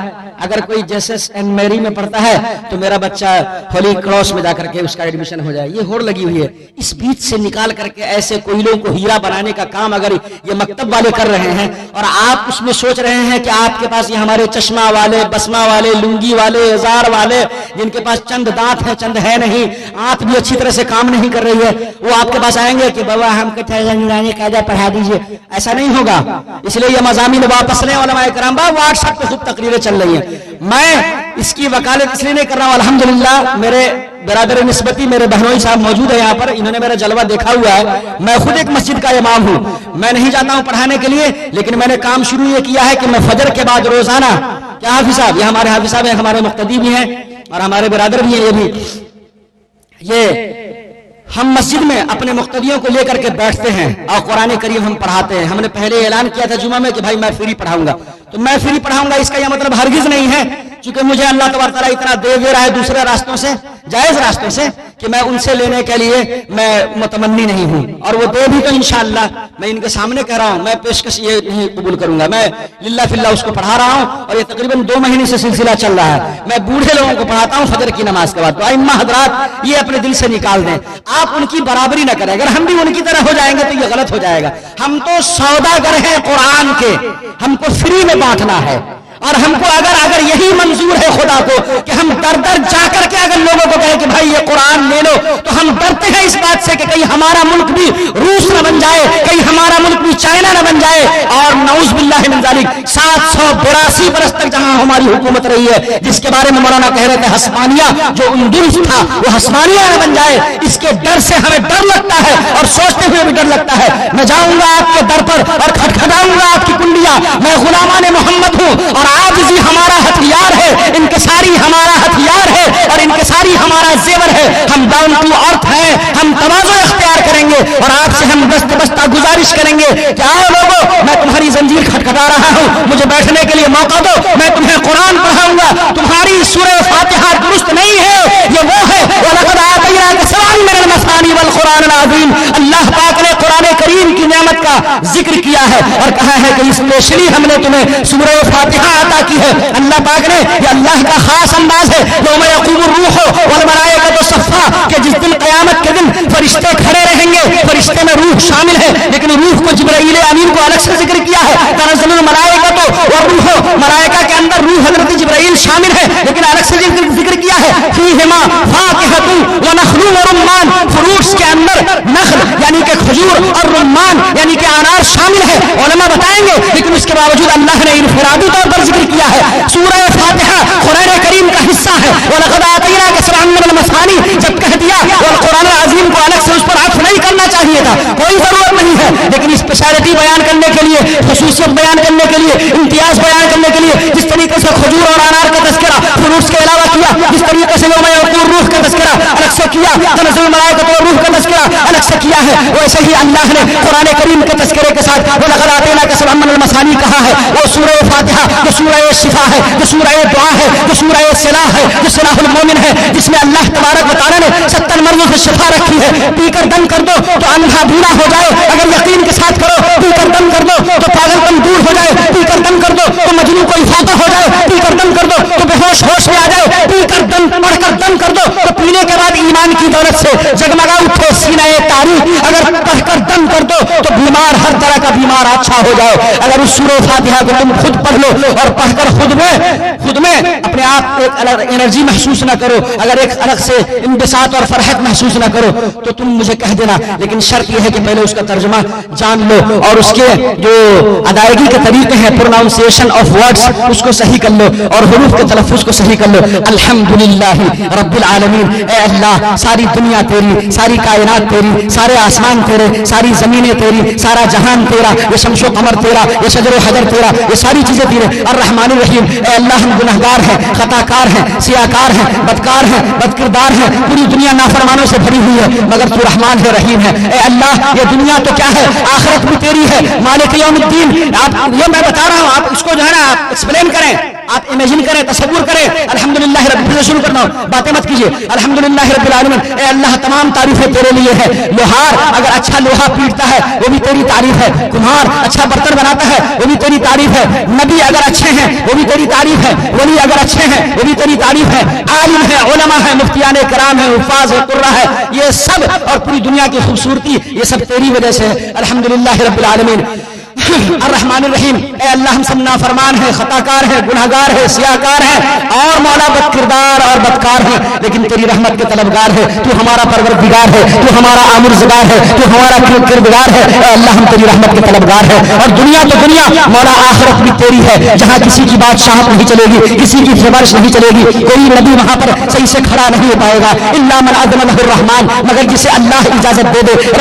اگر کوئی جیسس اینڈ میری میں پڑھتا ہے تو میرا بچہ ہولی کراس میں جا کر کے اس کا ایڈمیشن ہو جائے، یہ ہوڑ لگی ہوئی ہے۔ اس بیچ سے نکال کر کے ایسے کوئلوں کو ہیرا بنانے کا کام اگر یہ مکتب والے کر رہے ہیں، اور آپ اس میں سوچ رہے ہیں کہ آپ کے پاس یہ ہمارے چشمہ والے، بسمہ والے، لنگی والے، ازار والے، جن کے پاس چند دانت ہیں چند ہے نہیں، آنکھ بھی اچھی طرح سے کام نہیں کر رہی ہے، وہ آپ کے پاس آئیں گے کہ بابا ہم کو نورانی قاعدہ پڑھا دیجئے۔ ایسا نہیں ہوگا۔ اس لیے یہ مضامین واپس لیں علماء کرام۔ واٹس ایپ پہ خوب تقریریں چل رہی ہیں، میں اس کی وکالت اس لیے نہیں کر رہا ہوں۔ الحمدللہ میرے برادر نسبتی میرے بہنوئی صاحب موجود ہیں یہاں پر، انہوں نے میرا جلوہ دیکھا ہوا ہے۔ میں خود ایک مسجد کا امام ہوں، میں نہیں جاتا ہوں پڑھانے کے لیے، لیکن میں نے کام شروع یہ کیا ہے کہ میں فجر کے بعد روزانہ، کیا حافظ صاحب، یہ ہمارے حافظ صاحب ہیں، ہمارے مقتدی بھی ہیں اور ہمارے برادر بھی ہیں، یہ بھی، یہ ہم مسجد میں اپنے مقتدیوں کو لے کر کے بیٹھتے ہیں اور قرآن کریم ہم پڑھاتے ہیں۔ ہم نے پہلے اعلان کیا تھا جمعہ میں کہ بھائی میں فری پڑھاؤں گا، تو میں فری پڑھاؤں گا اس کا یہ مطلب ہرگز نہیں ہے چونکہ مجھے اللہ تبارک تعالیٰ اتنا دے رہا ہے دوسرے راستوں سے، جائز راستوں سے، کہ میں ان سے لینے کے لیے میں متمنی نہیں ہوں، اور وہ دے بھی تو انشاءاللہ میں ان کے سامنے کہہ رہا ہوں، میں پیشکش یہ نہیں قبول کروں گا، میں للہ فی اللہ اس کو پڑھا رہا ہوں، اور یہ تقریباً 2 مہینے سے سلسلہ چل رہا ہے، میں بوڑھے لوگوں کو پڑھاتا ہوں فجر کی نماز کے بعد، تو ائمہ حضرات یہ اپنے دل سے نکال دیں، آپ ان کی برابری نہ کریں، اگر ہم بھی ان کی طرح ہو جائیں گے تو یہ غلط ہو جائے گا، ہم تو سوداگر ہیں قرآن کے، ہم کو فری میں بانٹنا ہے، اور ہم کو اگر یہی منظور ہے خدا کو کہ ہم در در جا کر کے اگر لوگوں کو کہیں کہ بھائی یہ قرآن لے لو، تو ہم ڈرتے ہیں اس بات سے کہ کہیں ہمارا ملک بھی روس نہ بن جائے، کہیں ہمارا ملک بھی چائنا نہ بن جائے، اور نعوذ باللہ من ذالک 782 برس تک جہاں ہماری حکومت رہی ہے، جس کے بارے میں مولانا کہہ رہے تھے ہسپانیہ جو اندلس تھا وہ ہسپانیہ نہ بن جائے، اس کے ڈر سے ہمیں ڈر لگتا ہے، اور سوچتے ہوئے بھی ڈر لگتا ہے، میں جاؤں گا آپ کے در پر اور کھٹکھٹاؤں گا آپ کی کنڈیاں، میں غلامان محمد ہوں، اور عاجزی ہمارا ہتھیار ہے، انکساری ہمارا ہتھیار ہے، اور انکساری ہمارا زیور ہے، ہم ڈاؤن ٹو ارتھ ہیں، ہم تواضع اختیار کریں گے، اور آپ سے ہم دست بستہ گزارش کریں گے کہ آؤ لوگوں، میں تمہاری زنجیر کھٹکھٹا رہا ہوں، مجھے بیٹھنے کے لیے موقع دو، میں تمہیں قرآن پڑھاؤں گا، تمہاری سورہ فاتحہ درست نہیں ہے، یہ وہ ہے وَلَقَدْ آتَيْنَاكَ سَبْعًا مِنَ الْمَثَانِي وَالْقُرْآنِ الْعَظِيمِ، اللہ پاک نے قرآن کریم کی نعمت کا ذکر کیا ہے اور کہا ہے کہ اسپیشلی ہم نے تمہیں سورہ فاتحہ عطا کی ہے، اللہ پاک نے، یہ اللہ کا خاص انداز ہے، یوم یقوم الروح والملائکۃ صفا، کہ جس دن قیامت کے دن فرشتے کھڑے رہیں گے، فرشتے میں روح شامل ہے، لیکن روح کو جبرائیل امین کو الگ سے ذکر کیا ہے، تنزل الملائکۃ والروح، ملائکہ کے اندر روح حضرت جبرائیل شامل ہے، لیکن الگ سے ذکر کیا ہے، فیہما فاکہۃ ونخل ورمان، فروٹس کے اندر نخل یعنی کہ کھجور اور رمان یعنی کہ انار شامل ہے، علماء بتائیں گے، لیکن اس کے باوجود اللہ نے انفرادی طور پر ذکر کیا ہے، سورہ فاتحہ قرآن کریم کا حصہ ہے، وَلَقَدْ آتَيْنَاكَ سَبْعًا مِنَ الْمَثَانِي جب کہہ دیا، والقرآن العظیم کو الگ سے اس پر عطف نہیں کرنا چاہیے تھا، کوئی ضرورت نہیں ہے، لیکن اسپیشلٹی بیان کرنے کے لیے، خصوصیت بیان کرنے کے لیے، امتیاز بیان کرنے کے لیے، جس طریقے سے کھجور اور انار کا تذکرہ فروٹس کے علاوہ کیا، جس طریقے سے یوم یقوم الروح کا تذکرہ الگ سے کیا، تنزل الملائکۃ والروح کا تذکرہ الگ سے کیا ہے، ویسے ہی اللہ نے قرآن کریم کے تذکرے کے ساتھ وَلَقَدْ آتَيْنَاكَ سَبْعًا مِنَ الْمَثَانِي کہا ہے، وہ سورہ فاتحہ جو سورہ شفا ہے، جو سورہ دعا ہے، جو سورہ صلاح ہے، جو صلاح المومن ہے، جس میں اللہ تبارک و تعالیٰ نے 70 مرضوں سے شفا رکھی ہے، پی کر دم کر دو تو اندھا بھولا ہو جائے، اگر یقین کے ساتھ کرو، پی کر دم کر دو تو پاگل پن دور ہو جائے، پی کر دم کر دو تو مجنون کو افاقہ ہو جائے، پی کر دم کر دو تو بے ہوش ہوش میں آ جائے، پی کر دم پڑھ کر دم کر دو تو پینے کے بعد ایمان کی دولت سے جگمگا اٹھے سینہ تاریخ، اگر پڑھ کر دم کر دو تو بیمار ہر طرح کا بیمار اچھا ہو جائے، اگر اس سورہ فاتحہ کو تم خود پڑھ لو اور پڑھ کر خود میں اپنے آپ ایک الگ انرجی محسوس نہ کرو، اگر ایک الگ سے انبساط اور فرحت محسوس نہ کرو تو تم مجھے کہہ دینا، لیکن شرط یہ ہے کہ پہلے اس کا ترجمہ جان لو اور اس کے جو ادائیگی کے طریقے ہیں، پروناؤنسیشن آف ورڈز اس کو صحیح کر لو اور حروف کے تلفظ کو صحیح کر لو۔ الحمدللہ رب العالمین، اے اللہ ساری دنیا تیری، ساری کائنات تیری، سارے آسمان تیرے، ساری زمینیں تیری، سارا جہان تیرا، یہ شمس و قمر تیرا، یہ شجر و حجر تیرا، یہ ساری چیزیں تیرے۔ الرحمن الرحیم، اے اللہ ہم گنہگار ہیں، خطا کار ہیں، سیاکار ہیں، بدکار ہیں، بد کردار ہیں، پوری دنیا نافرمانوں سے بھری ہوئی ہے، مگر تو رحمان ہے، رحیم ہے۔ اے اللہ یہ دنیا تو کیا ہے، آخرت بھی تیری ہے، مالک یوم الدین۔ آپ یہ میں بتا رہا ہوں، آپ اس کو جو ہے نا آپ ایکسپلین کریں، آپ امیجن کریں، تصور کریں۔ الحمدللہ رب العالمین، شروع کرنا ہوں، باتیں مت کیجیے۔ الحمدللہ رب العالمین، اے اللہ تمام تعریفیں تیرے لیے ہے۔ لوہار اگر اچھا لوہا پیٹتا ہے وہ بھی تیری تعریف ہے، کمہار اچھا برتن بناتا ہے وہ بھی تیری تعریف ہے، نبی اگر اچھے ہیں وہ بھی تیری تعریف ہے، ولی اگر اچھے ہیں وہ بھی تیری تعریف ہے، عالم ہے، علماء ہے، مفتیان کرام ہے، حفاظ ہے، قرہ ہے، یہ سب اور پوری دنیا کی خوبصورتی یہ سب تیری وجہ سے ہے۔ الحمدللہ رب العالمین۔ الرحمن الرحیم، اے اللہ ہم سب نافرمان ہیں، خطا کار ہیں، گناہگار ہیں، سیاکار ہیں اور مولا بد کردار اور بدکار ہیں، لیکن تیری رحمت کے طلبگار ہے، تو ہمارا پروردگار ہے، تو ہمارا آمرزگار ہے، تو ہمارا کردگار ہے۔ اے اللہ ہم تیری رحمت کے طلبگار ہیں، اور دنیا تو دنیا مولا آخرت بھی تیری ہے، جہاں کسی کی بادشاہت نہیں چلے گی، کسی کی سفارش نہیں چلے گی، کوئی نبی وہاں پر صحیح سے کھڑا نہیں ہو پائے گا، الا من اذن له الرحمن، مگر جسے اللہ اجازت دے دے،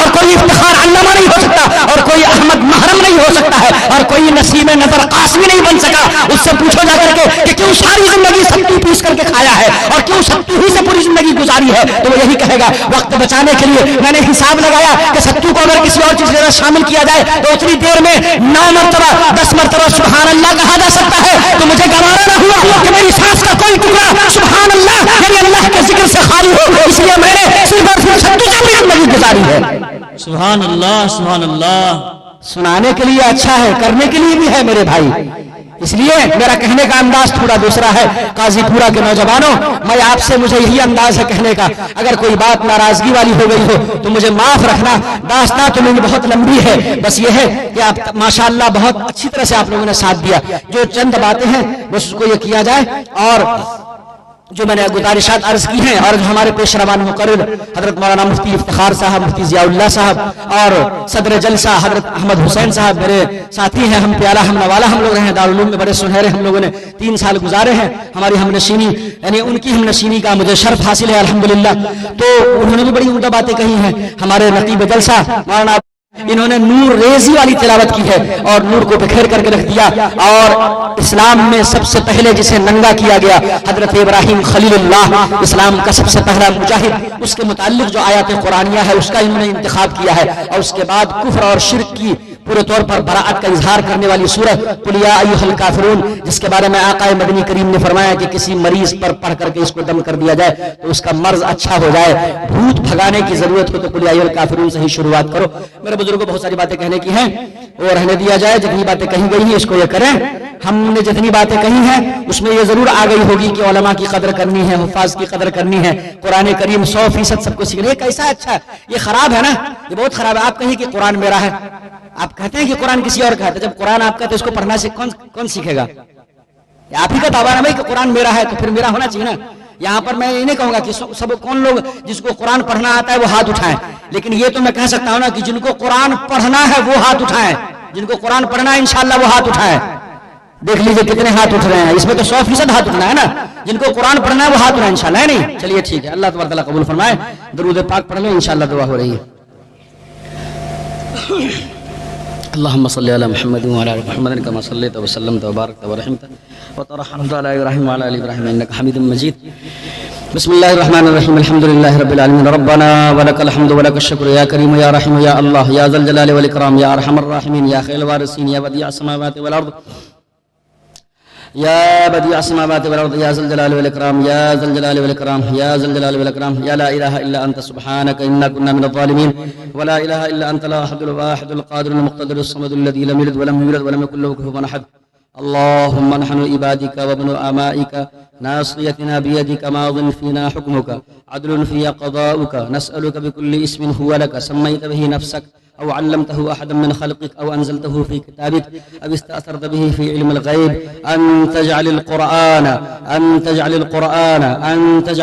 اور کوئی افتخار علامہ نہیں ہو سکتا، اور کوئی احمد محرم نہیں ہو سکتا ہے، اور کوئی نسیم نظر قاسمی نہیں بن سکا. اس سے پوچھو جا کر کے کہ کیوں ساری زندگی ستو پیس کر کے کھایا ہے اور کیوں ستو ہی سے پوری زندگی گزاری ہے، تو وہ یہی کہے گا وقت بچانے کے لیے میں نے حساب لگایا کہ ستو کو اگر کسی اور چیز کے ساتھ شامل کیا جائے تو اتنی دیر میں 9 مرتبہ 10 مرتبہ سبحان اللہ کہا جا سکتا ہے. تو مجھے گوارا نہ ہوا کہ میری سانس کا کوئی ٹکڑا سبحان اللہ یعنی اللہ کے ذکر سے خالی ہو، اس لیے میں نے صرف اور صرف ستو سے اپنی زندگی گزاری ہے. سبحان اللہ سبحان اللہ. سنانے کے لیے اچھا ہے، کرنے کے لیے بھی ہے میرے بھائی. اس لیے میرا کہنے کا انداز تھوڑا دوسرا ہے. قاضی پورا کے نوجوانوں، میں آپ سے مجھے یہی انداز ہے کہنے کا، اگر کوئی بات ناراضگی والی ہو گئی ہو تو مجھے معاف رکھنا. داستان تو میری بہت لمبی ہے، بس یہ ہے کہ آپ ماشاءاللہ بہت اچھی طرح سے آپ لوگوں نے ساتھ دیا. جو چند باتیں ہیں بس اس کو یہ کیا جائے، اور جو میں نے گزارشات عرض کی ہیں اور جو ہمارے پیش روان مقرر حضرت مولانا مفتی افتخار صاحب، مفتی ضیاء اللہ صاحب اور صدر جلسہ حضرت احمد حسین صاحب میرے ساتھی ہیں، ہم پیارا ہم نوالا ہم لوگ رہے ہیں، دارالعلوم میں بڑے سنہرے ہم لوگوں نے 3 سال گزارے ہیں. ہماری ہم نشینی یعنی ان کی ہم نشینی کا مجھے شرف حاصل ہے الحمدللہ. تو انہوں نے بھی بڑی عمدہ باتیں کہی ہیں. ہمارے نقیب جلسہ مولانا انہوں نے نور ریزی والی تلاوت کی ہے اور نور کو بکھیر کر کے رکھ دیا. اور اسلام میں سب سے پہلے جسے ننگا کیا گیا حضرت ابراہیم خلیل اللہ، اسلام کا سب سے پہلا مجاہد، اس کے متعلق جو آیات قرآنیہ ہے اس کا انہوں نے انتخاب کیا ہے. اور اس کے بعد کفر اور شرک کی پورے طور پر براءت کا اظہار کرنے والی سورہ قل یا ایھا الکافرون، جس کے بارے میں آقا مدنی کریم نے فرمایا کہ کسی مریض پر پڑھ کر کے اس کو دم کر دیا جائے تو اس کا مرض اچھا ہو جائے. بھوت بھگانے کی ضرورت ہو تو قل یا ایھا الکافرون سے ہی شروعات کرو. میرے بزرگوں بہت ساری باتیں کہنے کی ہیں، وہ رہنے دیا جائے. جتنی باتیں کہی گئی ہیں اس کو یہ کریں. ہم نے جتنی باتیں کہی ہیں اس میں یہ ضرور آ گئی ہوگی کہ علماء کی قدر کرنی ہے، حفاظ کی قدر کرنی ہے، قرآن کریم 100% سب کو سیکھنا. یہ کیسا اچھا ہے؟ یہ خراب ہے نا، یہ بہت خراب ہے. آپ کہیں کہ قرآن میرا ہے، آپ کہتے ہیں کہ قرآن کسی اور کا ہے، جب قرآن آپ کا تو اس کو پڑھنا سے کون سیکھے گا؟ آپ ہی کا دعویٰ ہے بھائی کہ قرآن میرا ہے تو پھر میرا ہونا چاہیے نا. یہاں پر میں یہ نہیں کہوں گا کہ سب کون لوگ جس کو قرآن پڑھنا آتا ہے وہ ہاتھ اٹھائیں، لیکن یہ تو میں کہہ سکتا ہوں نا کہ جن کو قرآن پڑھنا ہے وہ ہاتھ اٹھائیں. جن کو قرآن پڑھنا ہے انشاءاللہ وہ ہاتھ اٹھائیں. دیکھ لیجئے کتنے ہاتھ اٹھ رہے ہیں، اس میں تو 100% ہاتھ اٹھنا ہے نا. جن کو قرآن پڑھنا ہے وہ ہاتھ اٹھائیں انشاءاللہ. ہے نہیں؟ چلیے ٹھیک ہے، اللہ تبارک تعالیٰ قبول فرمائے. درود پاک پڑھ لیں، انشاءاللہ دعا ہو رہی ہے. اللهم صل على محمد وعلى ال محمد كما صليت وسلمت وباركت ورحمت وترحمت على ابراهيم وعلى ال ابراهيم انك حميد مجيد. بسم الله الرحمن الرحيم. الحمد لله رب العالمين. ربنا ولك الحمد ولك الشكر يا كريم يا رحيم يا الله يا ذا الجلال والاكرام يا ارحم الراحمين يا خير الوارثين يا بديع السماوات والارض يا بديع السماوات والارض يا ذا الجلال والاكرام يا ذا الجلال والاكرام يا ذا الجلال والاكرام يا لا اله الا انت سبحانك انا كنا من الظالمين ولا اله الا انت الاحد الواحد القادر المقتدر الصمد الذي لم يلد ولم يولد ولم يكن له كفوا احد. اللهم نحن عبادك وابن امائك ناصيتنا بيدك ماض فينا حكمك عدل في قضاؤك نسألك بكل اسم هو لك سميت به نفسك أو علمته أحدا من خلقك أو أنزلته في كتابك أو استأثرت به في علم الغيب أن تجعل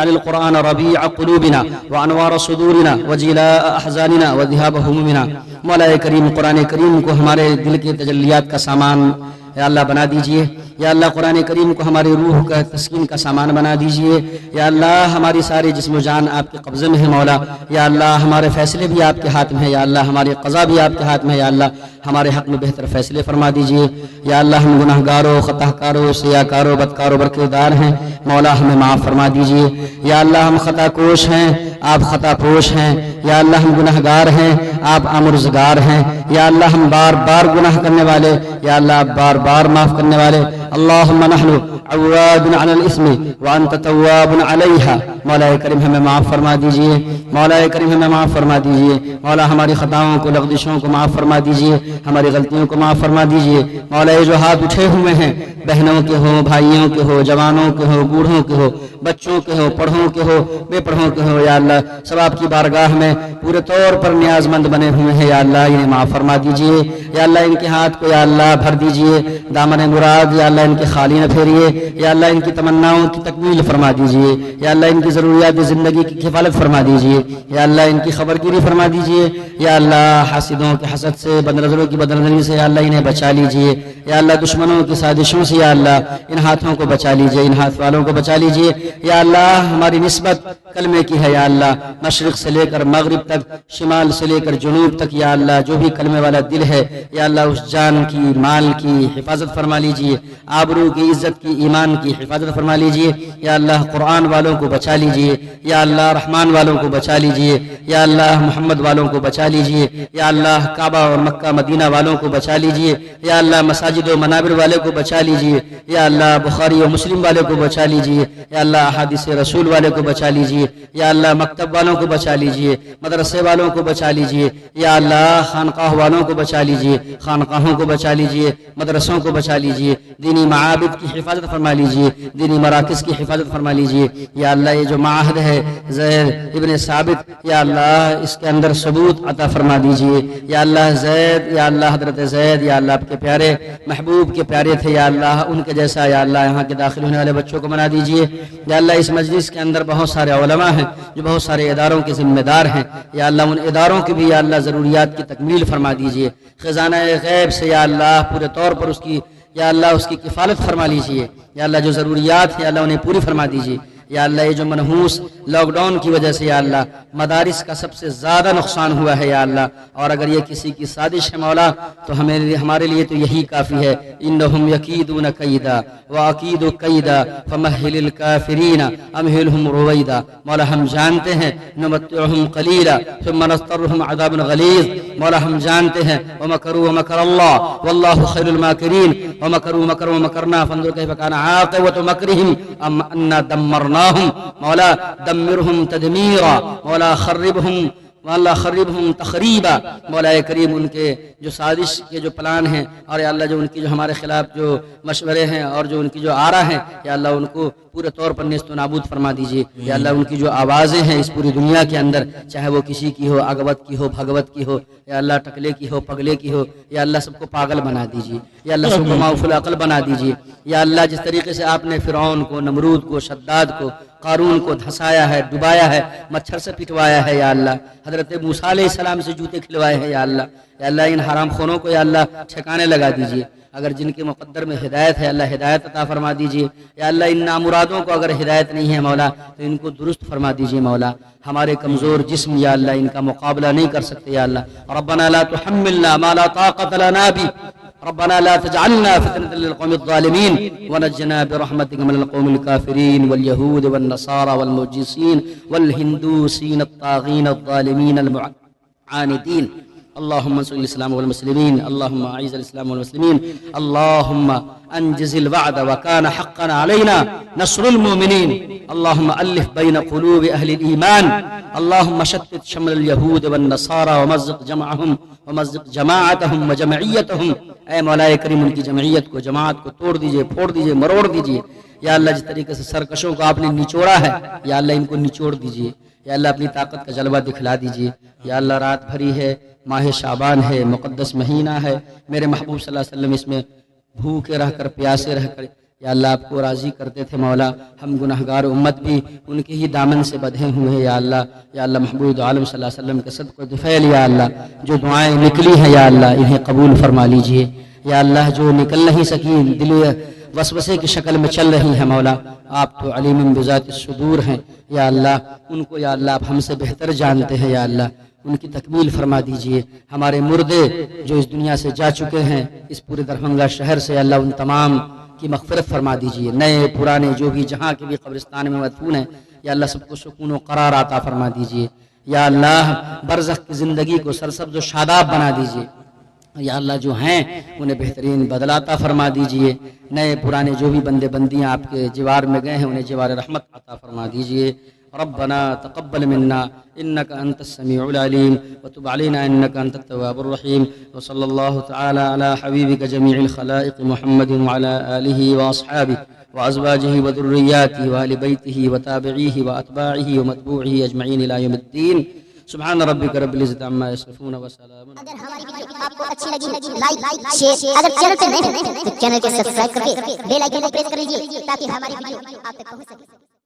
القرآن ربيع قلوبنا وأنوار صدورنا وجلاء أحزاننا وذهاب همومنا. مولا کریم قرآن کریم کو ہمارے دل کے تجلیات کا سامان یا اللہ بنا دیجئے. یا اللہ قرآن کریم کو ہماری روح کا تسکین کا سامان بنا دیجئے. یا اللہ ہماری ساری جسم و جان آپ کے قبضے میں ہے مولا. یا اللہ ہمارے فیصلے بھی آپ کے ہاتھ میں ہے. یا اللہ ہماری قضا بھی آپ کے ہاتھ میں ہے. یا اللہ ہمارے حق میں بہتر فیصلے فرما دیجئے. یا اللہ ہم گناہ گاروں، خطا کاروں، سیاہ کاروں، بدکاروں برکردار ہیں مولا، ہمیں معاف فرما دیجئے. یا اللہ ہم خطا کوش ہیں، آپ خطا پوش ہیں. یا اللہ ہم گناہ گار ہیں، آپ آمرزگار ہیں. یا اللہ ہم بار بار گناہ کرنے والے، یا اللہ آپ بار بار معاف کرنے والے. اللہم نحن عواد علی الاسم وانت تواب علیہا. مولا کریم ہمیں معاف فرما دیجئے. مولا کریم ہمیں معاف فرما دیجئے. مولا ہماری خطاؤں کو، لغزشوں کو معاف فرما دیجئے. ہماری غلطیوں کو معاف فرما دیجئے. مولا یہ جو ہاتھ اٹھے ہوئے ہیں، بہنوں کے ہو، بھائیوں کے ہو، جوانوں کے ہو، بوڑھوں کے ہو، بچوں کے ہو، پڑھوں کے ہو، بے پڑھوں کے ہو، یا اللہ سب آپ کی بارگاہ میں پورے طور پر نیاز مند بنے ہوئے ہیں. یا اللہ انہیں معاف فرما دیجئے. یا اللہ ان کے ہاتھ کو یا اللہ بھر دیجئے دامن مراد. یا اللہ ان کے خالی نہ پھیریے. یا اللہ ان کی تمناؤں کی تکمیل فرما دیجئے. یا اللہ ان کی ضروریات زندگی کی کفالت فرما دیجئے. یا اللہ ان کی خبر گیری فرما دیجئے. یا اللہ حاسدوں کے حسد سے، بد نظروں کی بد نظری سے یا اللہ انہیں بچا لیجئے. یا اللہ دشمنوں کی سازشوں سے یا اللہ ان ہاتھوں کو بچا لیجئے، ان ہاتھ والوں کو بچا لیجئے. یا اللہ ہماری نسبت کلمے کی ہے یا اللہ، مشرق سے لے کر مغرب تک، شمال سے لے کر جنوب تک یا اللہ جو بھی کلمے والا دل ہے یا اللہ اس جان کی، مال کی حفاظت فرما لیجئے، آبرو کی، عزت کی، ایمان کی حفاظت فرما لیجئے یا اللہ، قرآن والوں کو بچا لیجئے یا اللہ، رحمان والوں کو بچا لیجئے یا اللہ، محمد والوں کو بچا لیجئے یا اللہ، کعبہ اور مکہ مدینہ والوں کو بچا لیجئے یا اللہ، مساجد و منابر والے کو بچا لیجئے یا اللہ، بخاری و مسلم والے کو بچا لیجئے یا اللہ، احادیث رسول والے کو بچا لیجئے یا اللہ، مکتب والوں کو بچا لیجئے، مدرسے والوں کو بچا لیجئے یا اللہ، خانقاہ والوں کو بچا لیجئے، خانقاہوں کو بچا لیجئے، مدرسوں کو بچا لیجئے، دینی معابد کی حفاظت فرما لیجئے، دینی مراکز کی حفاظت فرما لیجئے یا اللہ، یہ جو معاہد ہے زید ابن ثابت یا اللہ اس کے اندر ثبوت عطا فرما دیجئے یا اللہ، زید یا اللہ، حضرت زید یا اللہ آپ کے پیارے محبوب کے پیارے تھے یا اللہ، ان کے جیسا یا اللہ یہاں کے داخل ہونے والے بچوں کو بنا دیجئے یا اللہ، اس مجلس کے اندر بہت سارے علماء ہیں جو بہت سارے اداروں کے ذمہ دار ہیں یا اللہ، ان اداروں کی بھی یا اللہ ضروریات کی تکمیل فرما دیجئے، خزانہ غیب سے یا اللہ پورے طور پر اس کی یا اللہ اس کی کفالت فرما لیجئے یا اللہ، جو ضروریات ہیں یا اللہ انہیں پوری فرما دیجئے یا اللہ، یہ جو منحوس لاک ڈاؤن کی وجہ سے یا اللہ مدارس کا سب سے زیادہ نقصان ہوا ہے یا اللہ، اور اگر یہ کسی کی سازش ہے مولا تو ہمارے لیے تو یہی کافی ہے، انہم یکیدون کیدا واکید کیدا فمہل الکافرین امہلہم رویدا، مولا ہم جانتے ہیں، نمتعہم قلیلا ثم نضطرہم عذاب غلیظ، مولا ہم جانتے ہیں، ومکروا ومکر اللہ واللہ خیر الماکرین، ومکروا مکرا ومکرنا فانظر کیف کان عاقبۃ مکرہم ام انا دمرنا مولا دمرهم تدمیرا، مولا خربهم واللہ خربهم تخریبا، مولا کریم ان کے جو سازش کے جو پلان ہیں اور یا اللہ جو ان کی جو ہمارے خلاف جو مشورے ہیں اور جو ان کی جو آرا ہیں یا اللہ ان کو پورے طور پر نیست و نابود فرما دیجئے یا اللہ، ان کی جو آوازیں ہیں اس پوری دنیا کے اندر، چاہے وہ کسی کی ہو، اگوت کی ہو، بھگوت کی ہو یا اللہ، ٹکلے کی ہو، پگلے کی ہو یا اللہ، سب کو پاگل بنا دیجئے یا اللہ، سب کو معوف العقل بنا دیجئے یا اللہ، جس طریقے سے آپ نے فرعون کو، نمرود کو، شداد کو، قارون کو دھسایا ہے، ڈبایا ہے، مچھر سے پٹوایا ہے یا اللہ، حضرت موسیٰ علیہ السلام سے جوتے کھلوائے ہیں یا اللہ، ان حرام خونوں کو یا اللہ ٹھکانے لگا دیجئے، اگر جن کے مقدر میں ہدایت ہے اللہ ہدایت عطا فرما دیجئے یا اللہ، ان نامرادوں کو اگر ہدایت نہیں ہے مولا تو ان کو درست فرما دیجئے مولا، ہمارے کمزور جسم یا اللہ ان کا مقابلہ نہیں کر سکتے یا اللہ، ربنا لا تحملنا ما لا طاقت لنا به، ربنا لا تجعلنا فتنة للقوم الظالمين ونجنا برحمتك من القوم الكافرين واليهود والنصارى والمجوسين والهندوسين الطاغين الظالمين المعاندين، اللهم انصر الاسلام والمسلمين، اللهم اعز الاسلام والمسلمين، اللهم انجز الوعد وكان حقا علينا نصر المؤمنين، اللهم الف بين قلوب اهل الايمان، اللهم شتت شمل اليهود والنصارى ومزق جمعهم ومزق جماعتهم وجمعيتهم، اے مولا کریم ان کی جمعیت کو، جماعت کو توڑ دیجئے، پھوڑ دیجئے، مروڑ دیجئے یا اللہ، جس طریقے سے سرکشوں کو آپ نے نچوڑا ہے یا اللہ ان کو نچوڑ دیجئے یا اللہ، اپنی طاقت کا جلوہ دکھلا دیجئے یا اللہ، رات بھری ہے، ماہ شعبان ہے، مقدس مہینہ ہے، میرے محبوب صلی اللہ علیہ وسلم اس میں بھوکے رہ کر، پیاسے رہ کر یا اللہ آپ کو راضی کرتے تھے مولا، ہم گناہگار امت بھی ان کے ہی دامن سے بدھے ہوئے ہیں یا اللہ، محبوب عالم صلی اللہ علیہ وسلم کے صدقہ دفعل یا اللہ، جو دعائیں نکلی ہیں یا اللہ انہیں قبول فرما لیجئے یا اللہ، جو نکل نہیں سکی دل وسوسے کی شکل میں چل رہی ہیں مولا، آپ تو علیم بذات الصدور ہیں یا اللہ، ان کو یا اللہ آپ ہم سے بہتر جانتے ہیں یا اللہ، ان کی تکمیل فرما دیجئے، ہمارے مردے جو اس دنیا سے جا چکے ہیں اس پورے دربھنگہ شہر سے اللہ ان تمام کی مغفرت فرما دیجئے، نئے پرانے جو بھی جہاں کے بھی قبرستان میں مدفون ہیں یا اللہ سب کو سکون و قرار عطا فرما دیجئے یا اللہ، برزخ کی زندگی کو سرسبز و شاداب بنا دیجئے یا اللہ، جو ہیں انہیں بہترین بدلہ عطا فرما دیجئے، نئے پرانے جو بھی بندے بندیاں آپ کے جوار میں گئے ہیں انہیں جوار رحمت عطا فرما دیجئے، ربنا تقبل منا انك انت السميع العليم وتب علينا انك انت التواب الرحيم، وصلى الله تعالى على حبيبك جميع الخلائق محمد وعلى اله واصحابه وازواجه وذرياته واهل بيته وتابعيه واتباعه ومتبوعه اجمعين الى يوم الدين، سبحان ربك رب العزة عما يصفون وسلام۔ اگر ہماری ویڈیو آپ کو اچھی لگی لائک شیئر، اگر چینل پہ نئے ہیں تو چینل کو سبسکرائب کر کے بیل آئیکن کو پریس کر لیجئے تاکہ ہماری ویڈیو آپ تک پہنچ سکے۔